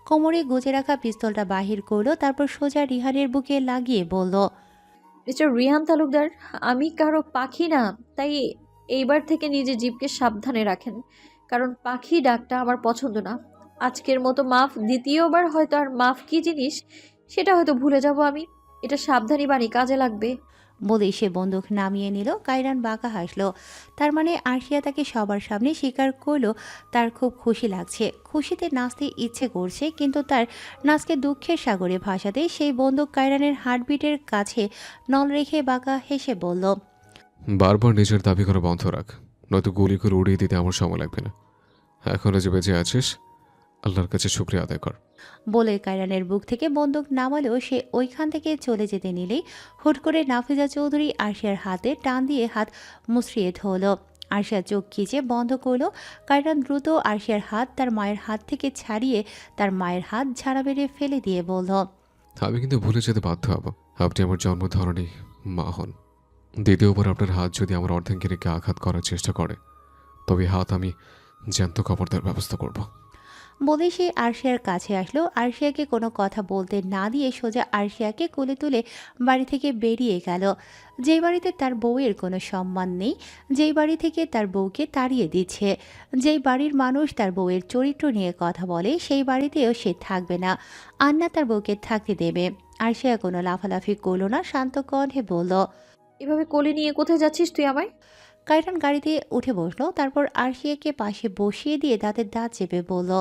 কোমরে গুজে রাখা পিস্তলটা বাহির করলো, তারপর সোজা রিহানের বুকে লাগিয়ে বলল, মিস্টার রিহান তালুকদার, আমি কারো পাখি না, তাই এইবার থেকে নিজের জীবকে সাবধানে রাখেন, কারণ পাখি ডাকটা আমার পছন্দ না। আজকের মতো মাফ, দ্বিতীয়বার হয়তো আর মাফ কি জিনিস সেটা হয়তো ভুলে যাব আমি। এটা সাবধানী বাণী, কাজে লাগবে। বলেই সে বন্দুক নামিয়ে নিল। কায়রান বাঁকা হাসলো। তার মানে আরশিয়া তাকে সবার সামনে স্বীকার করলো তার খুব খুশি লাগছে। খুশিতে নাচতে ইচ্ছে করছে, কিন্তু তার নাচকে দুঃখের সাগরে ভাসাতে সেই বন্দুক কায়রানের হার্টবিটের কাছে নল রেখে বাঁকা হেসে বলল, বারবার নিজের দাবি করা বন্ধ রাখ, নয়তো গুলি করে উড়িয়ে দিতে আমার সময় লাগবে না। এখনো যে বেঁচে আছিস, আল্লাহর কাছে শুকরিয়া আদায় কর। বলে কায়রানের বুক থেকে বন্দুক নামালেও সে ওইখান থেকে চলে যেতে নিলেই হুট করে নাফিজা চৌধুরী আরশিয়ার হাতে টান দিয়ে হাত মুচড়িয়ে ধরল। আরশিয়া চোখ খিচে বন্ধ করলো। কায়রান দ্রুত আরশিয়ার হাত তার মায়ের হাত থেকে ছাড়িয়ে তার মায়ের হাত ঝাড়া বেড়ে ফেলে দিয়ে বলল, আমি কিন্তু ভুলে যেতে বাধ্য হব। আপনি আমার জন্মধরণী মা হন। দ্বিতীয়বার আপনার হাত যদি আমার অর্ধাঙ্গিনীকে আঘাত করার চেষ্টা করে, তবে হাত আমি জ্যান্ত কবর দেওয়ার ব্যবস্থা করব। বলে সে আরশিয়ার কাছে আসলো। আরশিয়াকে কোনো কথা বলতে না দিয়ে সোজা আরশিয়াকে কোলে তুলে বাড়ি থেকে বেরিয়ে গেল। যেই বাড়িতে তার বউয়ের কোনো সম্মান নেই, যেই বাড়ি থেকে তার বউকে তাড়িয়ে দিচ্ছে, যেই বাড়ির মানুষ তার বউয়ের চরিত্র নিয়ে কথা বলে, সেই বাড়িতেও সে থাকবে না, আর না তার বউকে থাকতে দেবে। আরশিয়া কোনো লাফালাফি করলো না, শান্ত কণ্ঠে বলল, এভাবে কোলে নিয়ে কোথায় যাচ্ছিস তুই আমায়? কায়রান গাড়িতে উঠে বসলো। তারপর আরশিয়াকে পাশে বসিয়ে দিয়ে দাঁতের দাঁত চেপে বলল,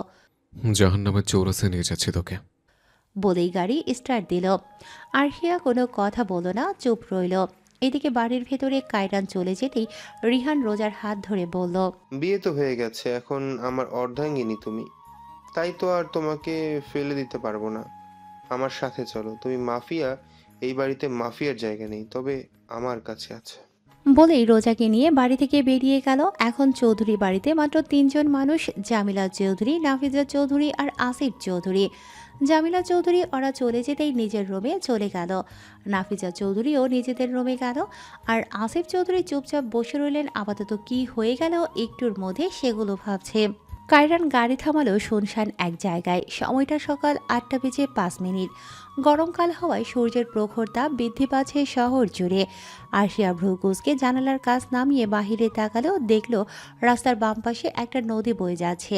জাহান্নামের চৌরাসে নিয়ে যাচ্ছি তোকে। বলেই গাড়ি স্টার্ট দিল। আরশিয়া কোনো কথা বলল না, চুপ রইল। এদিকে বাড়ির ভেতরে কায়রান চলে যেতেই রিহান রোজার হাত ধরে বলল, বিয়ে তো হয়ে গেছে, এখন আমার অর্ধাঙ্গিনী তুমি, তাই তো আর তোমাকে ফেলে দিতে পারবো না। আমার সাথে চলো। তুমি মাফিয়া, এই বাড়িতে মাফিয়ার জায়গা নেই, তবে আমার কাছে আছে। বলেই রোজাকে নিয়ে বাড়ি থেকে বেরিয়ে গেল। এখন চৌধুরী বাড়িতে মাত্র 3 জন মানুষ, জামিলা চৌধুরী, নাফিজা চৌধুরী আর আসিফ চৌধুরী। জামিলা চৌধুরী ওরা চলে যেতেই নিজের রুমে চলে গেল। নাফিজা চৌধুরীও নিজেদের রুমে গেল। আর আসিফ চৌধুরী চুপচাপ বসে রইলেন। আপাতত কি হয়ে গেল একটুর মধ্যে সেগুলো ভাবছে। কায়রান গাড়ি থামালো শুনশান এক জায়গায়। সময়টা সকাল 8:05। গরমকাল হওয়ায় সূর্যের প্রখর তাপ বৃদ্ধি পাচ্ছে শহর জুড়ে। আরশিয়া ভ্রুকুচকে জানালার কাছ নামিয়ে বাহিরে তাকালো, দেখলো রাস্তার বাম পাশে একটা নদী বয়ে যাচ্ছে।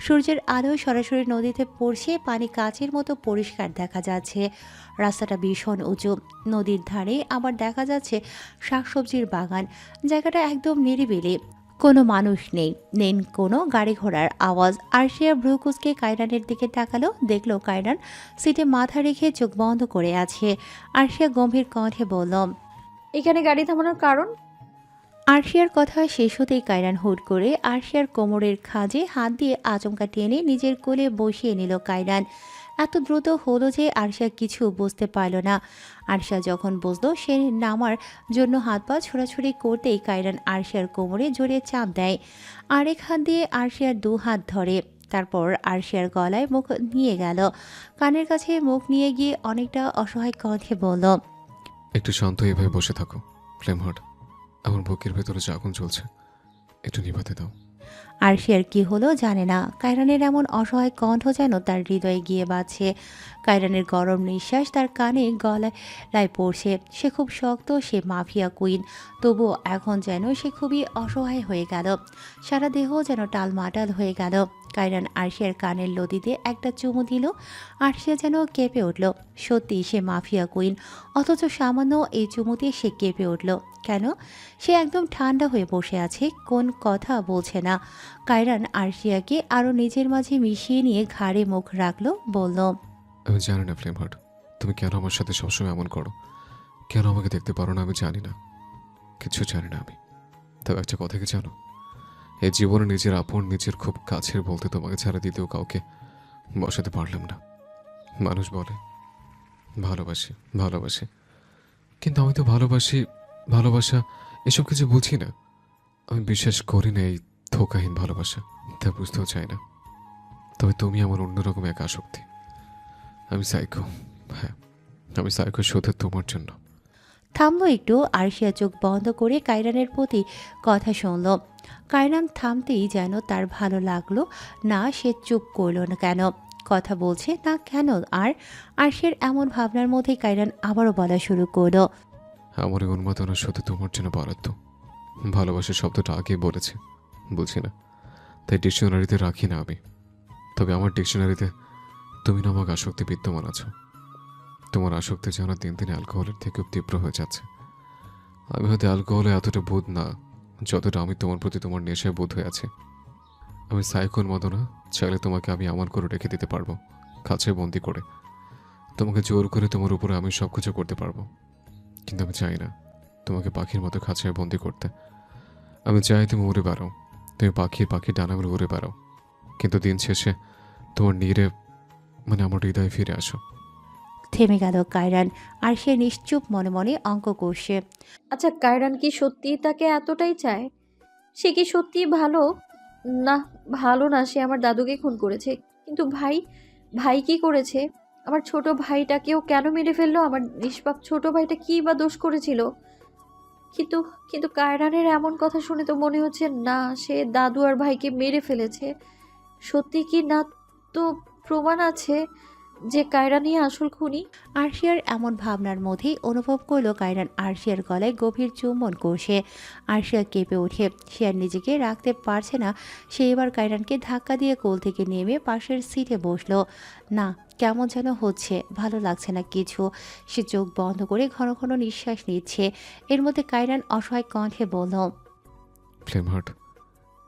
সূর্যের আলো সরাসরি নদীতে পড়ছে, পানি কাচের মতো পরিষ্কার দেখা যাচ্ছে। রাস্তাটা ভীষণ উঁচু। নদীর ধারে আবার দেখা যাচ্ছে শাকসবজির বাগান। জায়গাটা একদম নিরিবিলি, কোনো মানুষ নেই, নেই কোনো গাড়ি ঘোড়ার আওয়াজ। আরশিয়া ভ্রুকুচকে কায়রানের দিকে তাকালো, দেখলো কায়রান সিটে মাথা রেখে চোখ বন্ধ করে আছে। আরশিয়া গম্ভীর কণ্ঠে বলল, এখানে গাড়ি থামানোর কারণ? আরশিয়ার কথা শেষ হতেই কায়রান হুট করে আরশিয়ার কোমরের খাঁজে হাত দিয়ে আচমকা টেনে নিজের কোলে বসিয়ে নিল কায়রান। এত দ্রুত হলো যে আরশিয়া কিছু বুঝতে পারল না। আরশিয়া যখন বুঝলো সে নামার জন্য হাত পা ছোড়াছুড়ি করতেই কায়রান আরশিয়ার কোমরে জোরে চাপ দেয়। আরেক হাত দিয়ে আরশিয়ার 2 হাত ধরে, তারপর আরশিয়ার গলায় মুখ নিয়ে গেল। কানের কাছে মুখ নিয়ে গিয়ে অনেকটা অসহায় কণ্ঠে বলল, একটু শান্ত এভাবে বসে থাকো ফ্লেম হার্ট। আমার বুকের ভেতরে যে আগুন চলছে, একটু নিভাতে দাও। আরশিয়ার কি হলো জানে না। কায়রানের এমন অসহায় কণ্ঠ যেন তার হৃদয়ে গিয়ে বাজছে। কায়রানের গরম নিঃশ্বাস তার কানে গলায় পড়ছে। সে খুব শক্ত, সে মাফিয়া কুইন, তবুও এখন যেন সে খুবই অসহায় হয়ে গেল। সারা দেহ যেন টালমাটাল হয়ে গেল। কায়রান আরশিয়ার কানের লতিতে একটা চুমু দিল। আরশিয়া যেন কেঁপে উঠল। সত্যি সে মাফিয়া কুইন, অথচ সামান্য এই চুমুতে সে কেঁপে উঠল কেন? সে একদম ঠান্ডা হয়ে বসে আছে, কোন কথা বলছে না। কায়রান আরশিয়াকে আরও নিজের মাঝে মিশিয়ে নিয়ে ঘাড়ে মুখ রাখলো, বলল, আমি জানি না ফ্লেম হার্ট, তুমি কেন আমার সাথে সবসময় এমন করো, কেন আমাকে দেখতে পারো না আমি জানি না, কিছু জানি না আমি। তবে একটা কথা কি জানো, এই জীবনে নিজের আপন, নিজের খুব কাছের বলতে তোমাকে ছাড়া দ্বিতীয় কাউকে বসাতে পারলাম না। মানুষ বলে ভালোবাসি ভালোবাসি, কিন্তু আমি তো ভালোবাসা এসব কিছু বুঝি না। আমি বিশ্বাস করি না এই ধোকাহীন ভালোবাসা, তা বুঝতেও চাই না। তবে তুমি আমার অন্যরকম এক আসক্তি। আমি সাইকো, হ্যাঁ আমি সাইকো শুধু তোমার জন্য। থামলো একটু। আরশিয়া চোখ বন্ধ করে কায়রানের প্রতি কথা শুনল। কায়রান থামতেই যেন তার ভালো লাগলো না। সে চুপ করল না কেন, কথা বলছে না কেন। আর আরশিয়ার এমন ভাবনার মধ্যে কায়রান আবারও বলা শুরু করলো, আমার এই উন্মাদনা শুধু তোমার জন্য বরাদ্দ। ভালোবাসার শব্দটা আগেই বলেছে, বুঝি না তাই ডিকশনারিতে রাখি না আমি। তবে আমার ডিকশনারিতে তুমি নামক আসক্তি বিদ্যমান আছো। তোমার আসক্তি যেন দিন দিন অ্যালকোহলের থেকেও তীব্র হয়ে যাচ্ছে। আমি হয়তো অ্যালকোহলে এতটা বোধ না যতটা আমি তোমার প্রতি তোমার নেশায় বোধ হয়ে আছে। আমি সাইকোর মতো না, চাইলে তোমাকে আমি আমার করে রেখে দিতে পারবো, কাছে বন্দি করে। তোমাকে জোর করে তোমার উপরে আমি সব কিছু করতে পারবো, কিন্তু আমি চাই না তোমাকে পাখির মতো খাঁচায় বন্দি করতে। আমি চাই তুমি উড়ে বেড়াও, তুমি পাখির ডানাগুলো উড়ে বেড়াও, কিন্তু দিন শেষে তোমার নীরে আমার হৃদয়ে ফিরে আসো। থেমে গেল কায়রান। আর সে নিশ্চুপ মনে মনে অঙ্ক কষে। আচ্ছা, কায়রান কি সত্যিই তাকে এতটাই চায়? সে কি সত্যিই ভালো? না, ভালো না, সে আমার দাদুকে খুন করেছে। কিন্তু ভাই কি করেছে? আমার ছোট ভাইটাকেও কেন মেরে ফেললো? আমার নিষ্পাপ ছোট ভাইটা কী বা দোষ করেছিল? কিন্তু কিন্তু কায়রানের এমন কথা শুনে তো মনে হচ্ছে না সে দাদু আর ভাইকে মেরে ফেলেছে। সত্যি কি না? তো প্রমাণ আছে যে কায়রানই আসল খুনি। আরশিয়ার এমন ভাবনার মধ্যেই অনুভব করলো কায়রান আরশিয়ার গলায় গভীর চুম্বন করছে। আরশিয়া কেঁপে ওঠে, সে আর নিজেকে রাখতে পারছে না। সে এবার কায়রানকে ধাক্কা দিয়ে কোল থেকে নেমে পাশের সিটে বসলো। না, কেমন যেন হচ্ছে, ভালো লাগছে না কিছু। সে চোখ বন্ধ করে ঘন ঘন নিঃশ্বাস নিচ্ছে। এর মধ্যে কায়রান অসহায় কণ্ঠে বলল, ফ্লেম হার্ট,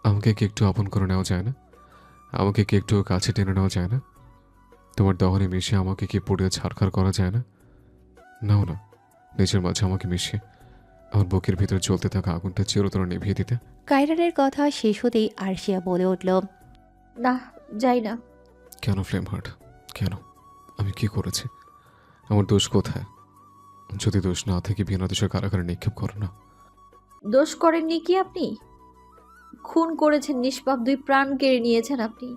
আমাকে কি একটু আপন করে নেওয়া যায় না? আমাকে কি একটু কাছে টেনে নেওয়া যায় না? তোমার দহনে মিশে আমাকে কি পুড়িয়ে ছাড়খাড় করা যায় না? নাও না, নিজের মাঝে আমাকে মিশিয়ে আমার বুকের ভিতরে জ্বলতে থাকা আগুনটা চিরতরে নিভিয়ে দিতে। কায়রানের কথা শেষ হতেই আরশিয়া বলে উঠল, না, যাই না। কেন ফ্লেম হার্ট, কেন? আমি কি করেছি? আমার দোষ কোথায়? যদি দোষ না থেকে বিনা দোষে কারাগারে নিক্ষেপ করো না। দোষ করেননি কি আপনি? খুন করেছেন, নিষ্পাপ দুই প্রাণ কেড়ে নিয়েছেন আপনি।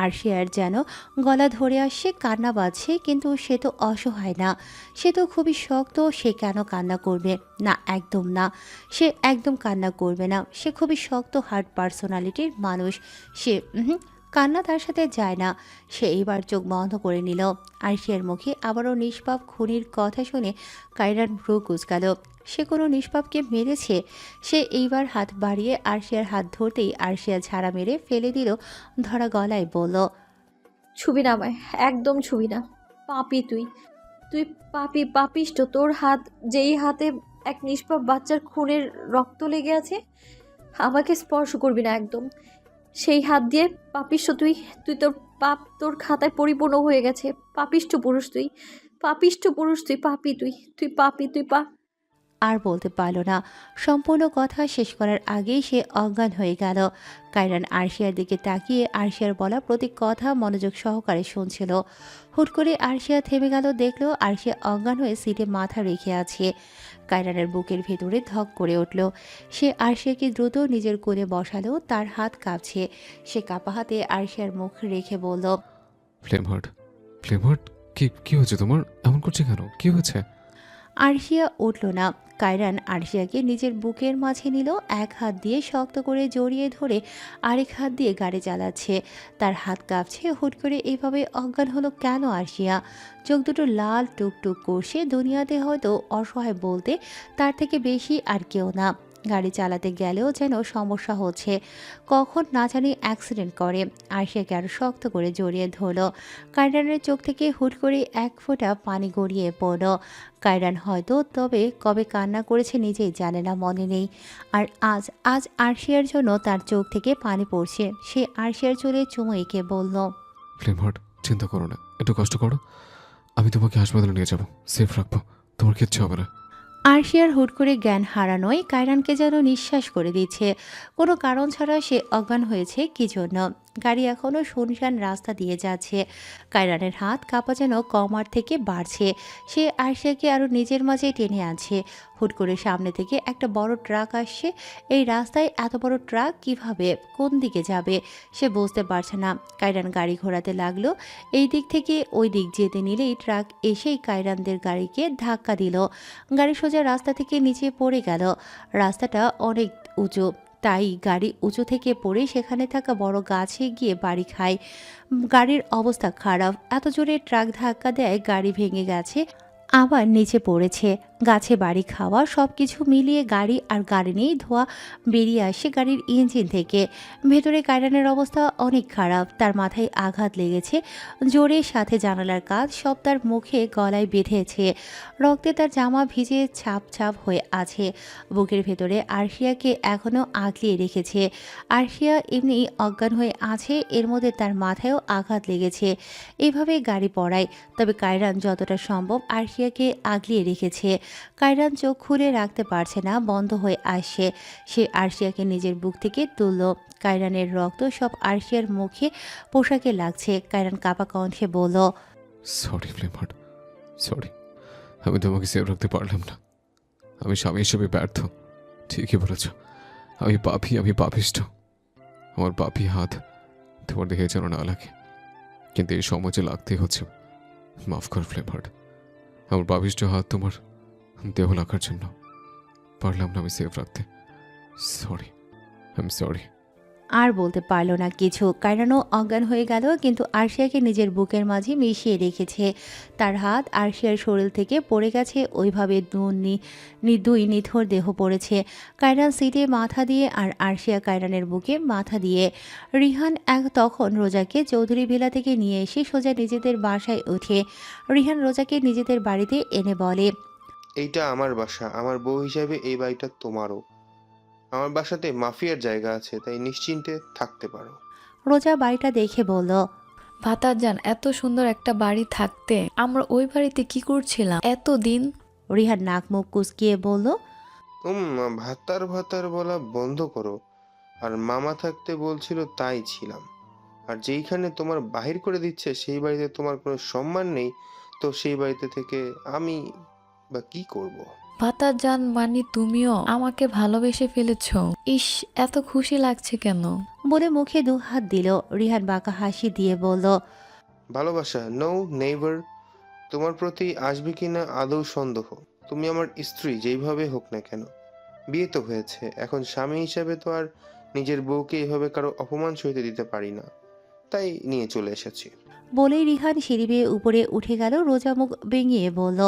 আরশিয়ার যেন গলা ধরে আসছে, কান্না বাজছে, কিন্তু সে তো অসহায় না, সে তো খুবই শক্ত। সে কেন কান্না করবে? না, একদম না, সে একদম কান্না করবে না। সে খুবই শক্ত হার্ড পার্সোনালিটির মানুষ। সে কান্না তার সাথে যায় না। সে এইবার চোখ বন্ধ করে নিল। আরশিয়ার মুখে আবারও নিষ্পাপ খুনির কথা শুনে কায়রান ভ্রু কুঁচকাল। সে কোনো নিষ্পাপকে মেরেছে? সে এইবার হাত বাড়িয়ে আরশিয়ার হাত ধরতেই আরশিয়া ঝাড়া মেরে ফেলে দিল। ধরা গলায় বলল, ছুবি না আমায়, একদম ছুবি না। পাপি তুই, তুই পাপি, পাপিষ্ট। তোর হাত, যেই হাতে এক নিষ্পাপ বাচ্চার খুনের রক্ত লেগে আছে, আমাকে স্পর্শ করবি না একদম। সেই হাত দিয়ে পাপিষ্ট তুই। তুই তোর পাপ তোর খাতায় পরিপূর্ণ হয়ে গেছে। পাপিষ্ট পুরুষ তুই, পাপিষ্ট পুরুষ তুই, পাপি তুই, তুই পাপি, তুই আর বলতে পারল না। সম্পূর্ণ কথা শেষ করার আগেই সে অজ্ঞান হয়ে গেল। কায়রান আরশিয়ার দিকে তাকিয়ে আরশিয়ার বলা প্রতি কথা মনোযোগ সহকারে শুনছিল। হুট করে আরশিয়া থেমে গেল, দেখলো আরশিয়া অজ্ঞান হয়ে সিটে মাথা রেখে আছে। কায়রানের বুকের ভেতরে ধক করে উঠল। সে আরশিয়াকে দ্রুত নিজের কোলে বসালো, তার হাত কাঁপছে। সে কাঁপা হাতে আরশিয়ার মুখ রেখে বলল, ফ্লেম হার্ট, কি হয়েছে তোমার? এমন করছে কেন? কি হয়েছে? আরশিয়া উঠল না। কায়রান আরশিয়াকে নিজের বুকের মাঝে নিল, এক হাত দিয়ে শক্ত করে জড়িয়ে ধরে আরেক হাত দিয়ে গাড়ি চালাচ্ছে। তার হাত কাঁপছে। হুট করে এইভাবে অজ্ঞান হলো কেন আরশিয়া? চোখ দুটো লাল টুকটুক করছে। দুনিয়াতে হয়তো অসহায় বলতে তার থেকে বেশি আর কেউ না। গাড়ি চালাতে গেলেও যেন সমস্যা হচ্ছে, কখন না জানি অ্যাক্সিডেন্ট করে। আরশিয়াকে আরও শক্ত করে জড়িয়ে ধরল। কায়রানের চোখ থেকে হুট করে এক ফোঁটা পানি গড়িয়ে পড়ল। কায়রান হয়তো তবে কবে কান্না করেছে নিজেই জানে না, মনে নেই। আর আজ আজ আরশিয়ার জন্য তার চোখ থেকে পানি পড়ছে। সে আরশিয়ার চুলে চুমু এঁকে বলল, ফ্লেম হার্ট, চিন্তা করো না, একটু কষ্ট করো, আমি তোমাকে হাসপাতালে নিয়ে যাবো, সেফ রাখবো, তোমার কিচ্ছু হবে না। আরশিয়ার হুট করে জ্ঞান হারানোয় কায়রানকে যেন নিঃশ্বাস করে দিচ্ছে। কোনো কারণ ছাড়া সে অজ্ঞান হয়েছে কি জন্য? গাড়ি এখনও শুনশান রাস্তা দিয়ে যাচ্ছে। কায়রানের হাত কাঁপা যেন কমার থেকে বাড়ছে। সে আরশিয়াকে আরও নিজের মাঝে টেনে আনছে। হুট করে সামনে থেকে একটা বড় ট্রাক আসছে। এই রাস্তায় এত বড় ট্রাক কিভাবে, কোন দিকে যাবে সে বুঝতে পারছে না। কায়রান গাড়ি ঘোরাতে লাগলো। এই দিক থেকে ওই দিক যেতে নিলেই ট্রাক এসেই কায়রানদের গাড়িকে ধাক্কা দিল। গাড়ি সোজা রাস্তা থেকে নিচে পড়ে গেল। রাস্তাটা অনেক উঁচু, তাই গাড়ি উঁচু থেকে পড়ে সেখানে থাকা বড় গাছে গিয়ে বাড়ি খায়। গাড়ির অবস্থা খারাপ। এত জোরে ট্রাক ধাক্কা দেয় গাড়ি ভেঙে গেছে, আবার নিচে পড়েছে। গাছে বাড়ি খাওয়া সব কিছু মিলিয়ে গাড়ি আর গাড়ি নিয়েই ধোঁয়া বেরিয়ে আসে গাড়ির ইঞ্জিন থেকে। ভেতরে কায়রানের অবস্থা অনেক খারাপ। তার মাথায় আঘাত লেগেছে জোরে, সাথে জানালার কাজ সব তার মুখে গলায় বেঁধেছে। রক্তে তার জামা ভিজে ছাপ ছাপ হয়ে আছে। বুকের ভেতরে আরশিয়াকে এখনও আগলিয়ে রেখেছে। আরশিয়া এমনি অজ্ঞান হয়ে আছে, এর মধ্যে তার মাথায়ও আঘাত লেগেছে। এভাবে গাড়ি পড়ায়। তবে কায়রান যতটা সম্ভব আরশিয়াকে আগলিয়ে রেখেছে। কায়রান চোখ খুলে রাখতে পারছে না, বন্ধ হয়ে আসছে। সে আরশিয়াকে নিজের বুক থেকে তুলল। কায়রানের রক্ত সব আরশিয়ার মুখে, পোশাকে লাগছে। কায়রান কাঁপা কণ্ঠে বলল, সরি ফ্লেম হার্ট, সরি, আমি তোমাকে সেভ রাখতে পারলাম না। আমি স্বামী হিসেবে ব্যর্থ, ঠিকই বলেছ। আমি পাপী, আমি পাপিষ্ঠ। আমার পাপী হাত তোমার দেখে যেন না লাগে, কিন্তু এই সমাজে লাগতেই হচ্ছে। মাফ কর ফ্লেম হার্ট, আমার পাপিষ্ঠ হাত তোমার দেহ লাগার জন্য পারলাম না আমি সেফ রাখতে। Sorry, I am sorry. আর বলতে পারল না কিছু। কায়রানও অজ্ঞান হয়ে গেল, কিন্তু আরশিয়াকে নিজের বুকের মাঝে মিশিয়ে রেখেছে। তার হাত আরশিয়ার শরীর থেকে পড়ে গেছে, ওইভাবে দুই নিথর দেহ পড়েছে। কায়রান সিটে মাথা দিয়ে আর আরশিয়া কায়রানের বুকে মাথা দিয়ে। রিহান তখন রোজাকে চৌধুরী ভিলা থেকে নিয়ে এসে সোজা নিজেদের বাসায় ওঠে। রিহান রোজাকে নিজেদের বাড়িতে এনে বলে, এইটা আমার বাসা, আমার বউ হিসাবে এই বাড়িটা তোমারও। আমার বাসাতে মাফিয়ার জায়গা আছে, তাই নিশ্চিন্তে থাকতে পারো। রোজা বাড়িটা দেখে বলল, ভাতারজান, এত সুন্দর একটা বাড়ি থাকতে আমরা ওই বাড়িতে কি করছিলাম এতদিন? রিহান নাক মুখ কুচকিয়ে বলল, ভাতার ভাতার বলা বন্ধ করো। আর মামা থাকতে বলছিল তাই ছিলাম। আর যেইখানে তোমার বাহির করে দিচ্ছে সেই বাড়িতে তোমার কোনো সম্মান নেই, তো সেই বাড়িতে থেকে আমি বা কি করব? ভাতারজান, মানে তুমিও আমাকে ভালোবেসে ফেলেছো? ইস, এত খুশি লাগছে কেন? বলে মুখে দু হাত দিল। রিহান বাঁকা হাসি দিয়ে বলল, ভালোবাসা নো নেভার তোমার প্রতি আসবে কিনা আদৌ সন্দেহ। তুমি আমার স্ত্রী যেইভাবে হোক না কেন। বিয়ে তো হয়েছে, এখন স্বামী হিসাবে তো আর নিজের বউকে এভাবে কারো অপমান সইতে দিতে পারি না, তাই নিয়ে চলে এসেছি। বলেই রিহান সিঁড়ি বেয়ে উপরে উঠে গেল। রোজা মুখ বেঙিয়ে বলল,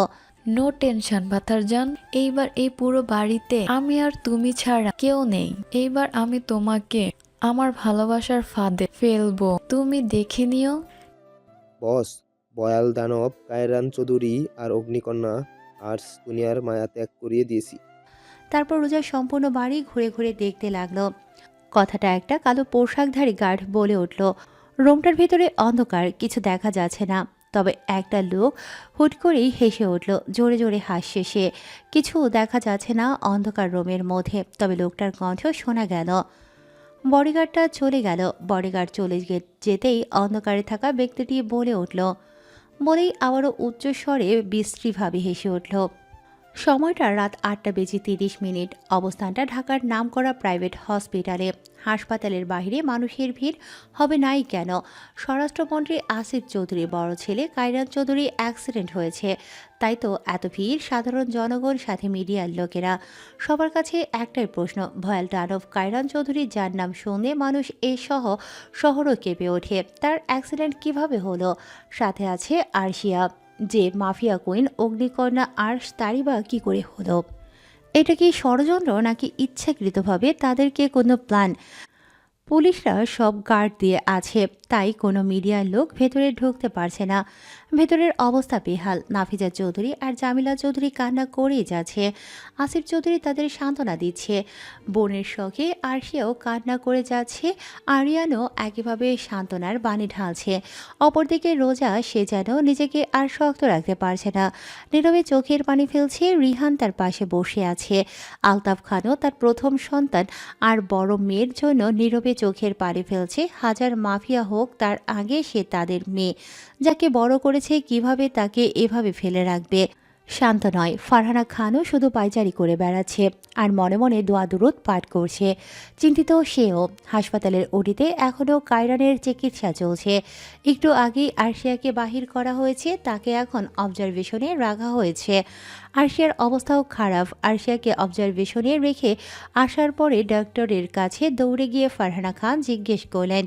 নো টেনশন ভাতারজান, এইবার এই পুরো বাড়িতে আমি আর তুমি ছাড়া কেউ নেই। এইবার আমি তোমাকে আমার ভালোবাসার ফাঁদে ফেলবো, তুমি দেখে নিও। বস, বয়াল দানব কায়রান চৌধুরী আর অগ্নিকন্যা আর দুনিয়ার মায়া ত্যাগ করিয়ে দিয়েছি। তারপর রোজা সম্পূর্ণ বাড়ি ঘুরে ঘুরে দেখতে লাগলো। কথাটা একটা কালো পোশাকধারী গার্ড বলে উঠল। রুমটার ভেতরে অন্ধকার, কিছু দেখা যাচ্ছে না। তবে একটা লোক হুট করেই হেসে উঠল। জোরে জোরে হাসছে সে। কিছু দেখা যাচ্ছে না অন্ধকার রুমের মধ্যে, তবে লোকটার কণ্ঠ শোনা গেল। বডিগার্ডটা চলে গেল। বডিগার্ড চলে যেতেই অন্ধকারে থাকা ব্যক্তিটি বলে উঠল, বলেই আবারও উচ্চস্বরে বিশ্রীভাবে হেসে উঠল। সময়টা রাত 8:30 অবস্থানটা ঢাকার নামকরা প্রাইভেট হসপিটালে। হাসপাতালের বাইরে মানুষের ভিড় হবে নাই কেন? স্বরাষ্ট্রমন্ত্রী আসিফ চৌধুরীর বড় ছেলে কায়রান চৌধুরী অ্যাক্সিডেন্ট হয়েছে, তাই তো এত ভিড় সাধারণ জনগণ সাথে মিডিয়ার লোকেরা। সবার কাছে একটাই প্রশ্ন, ভয়াল দানব কায়রান চৌধুরী যার নাম শুনলে মানুষ সহ শহরও কেঁপে ওঠে, তার অ্যাক্সিডেন্ট কিভাবে হলো? সাথে আছে আরশিয়া, যে মাফিয়া কুইন অগ্নিকন্যা, আর তারই বা কী করে হলো? এটা কি ষড়যন্ত্র নাকি ইচ্ছাকৃতভাবে তাদেরকে কোনো প্ল্যান? পুলিশরা সব গার্ড দিয়ে আছে, তাই কোনো মিডিয়ার লোক ভেতরে ঢুকতে পারছে না। ভেতরের অবস্থা বেহাল। নাফিজা চৌধুরী আর জামিলা চৌধুরী কান্না করেই যাচ্ছে। আসিফ চৌধুরী তাদের সান্ত্বনা দিচ্ছে। বোনের শখে আরশিয়াও কান্না করে যাচ্ছে। আরিয়ানও একইভাবে সান্ত্বনার বাণী ঢালছে। অপরদিকে রোজা, সে যেন নিজেকে আর শক্ত রাখতে পারছে না। নীরবে চোখের পানি ফেলছে। রিহান তার পাশে বসে আছে। আলতাফ খানও তার প্রথম সন্তান আর বড় মেয়ের জন্য নীরবে চোখের পানি ফেলছে। হাজার মাফিয়া হোক, তার আগে সে তাদের মেয়ে, যাকে বড় করেছে, কিভাবে তাকে এভাবে ফেলে রাখবে? শান্ত নয়। ফারহানা খানও শুধু পায়চারি করে বেড়াচ্ছে আর মনে মনে দোয়া দুরুদ পাঠ করছে। চিন্তিত সেও। হাসপাতালের ওটিতে এখনও কায়রানের চিকিৎসা চলছে। একটু আগেই আরশিয়াকে বাহির করা হয়েছে, তাকে এখন অবজারভেশনে রাখা হয়েছে। আরশিয়ার অবস্থাও খারাপ। আরশিয়াকে অবজারভেশনে রেখে আসার পরে ডক্টরের কাছে দৌড়ে গিয়ে ফারহানা খান জিজ্ঞেস করলেন,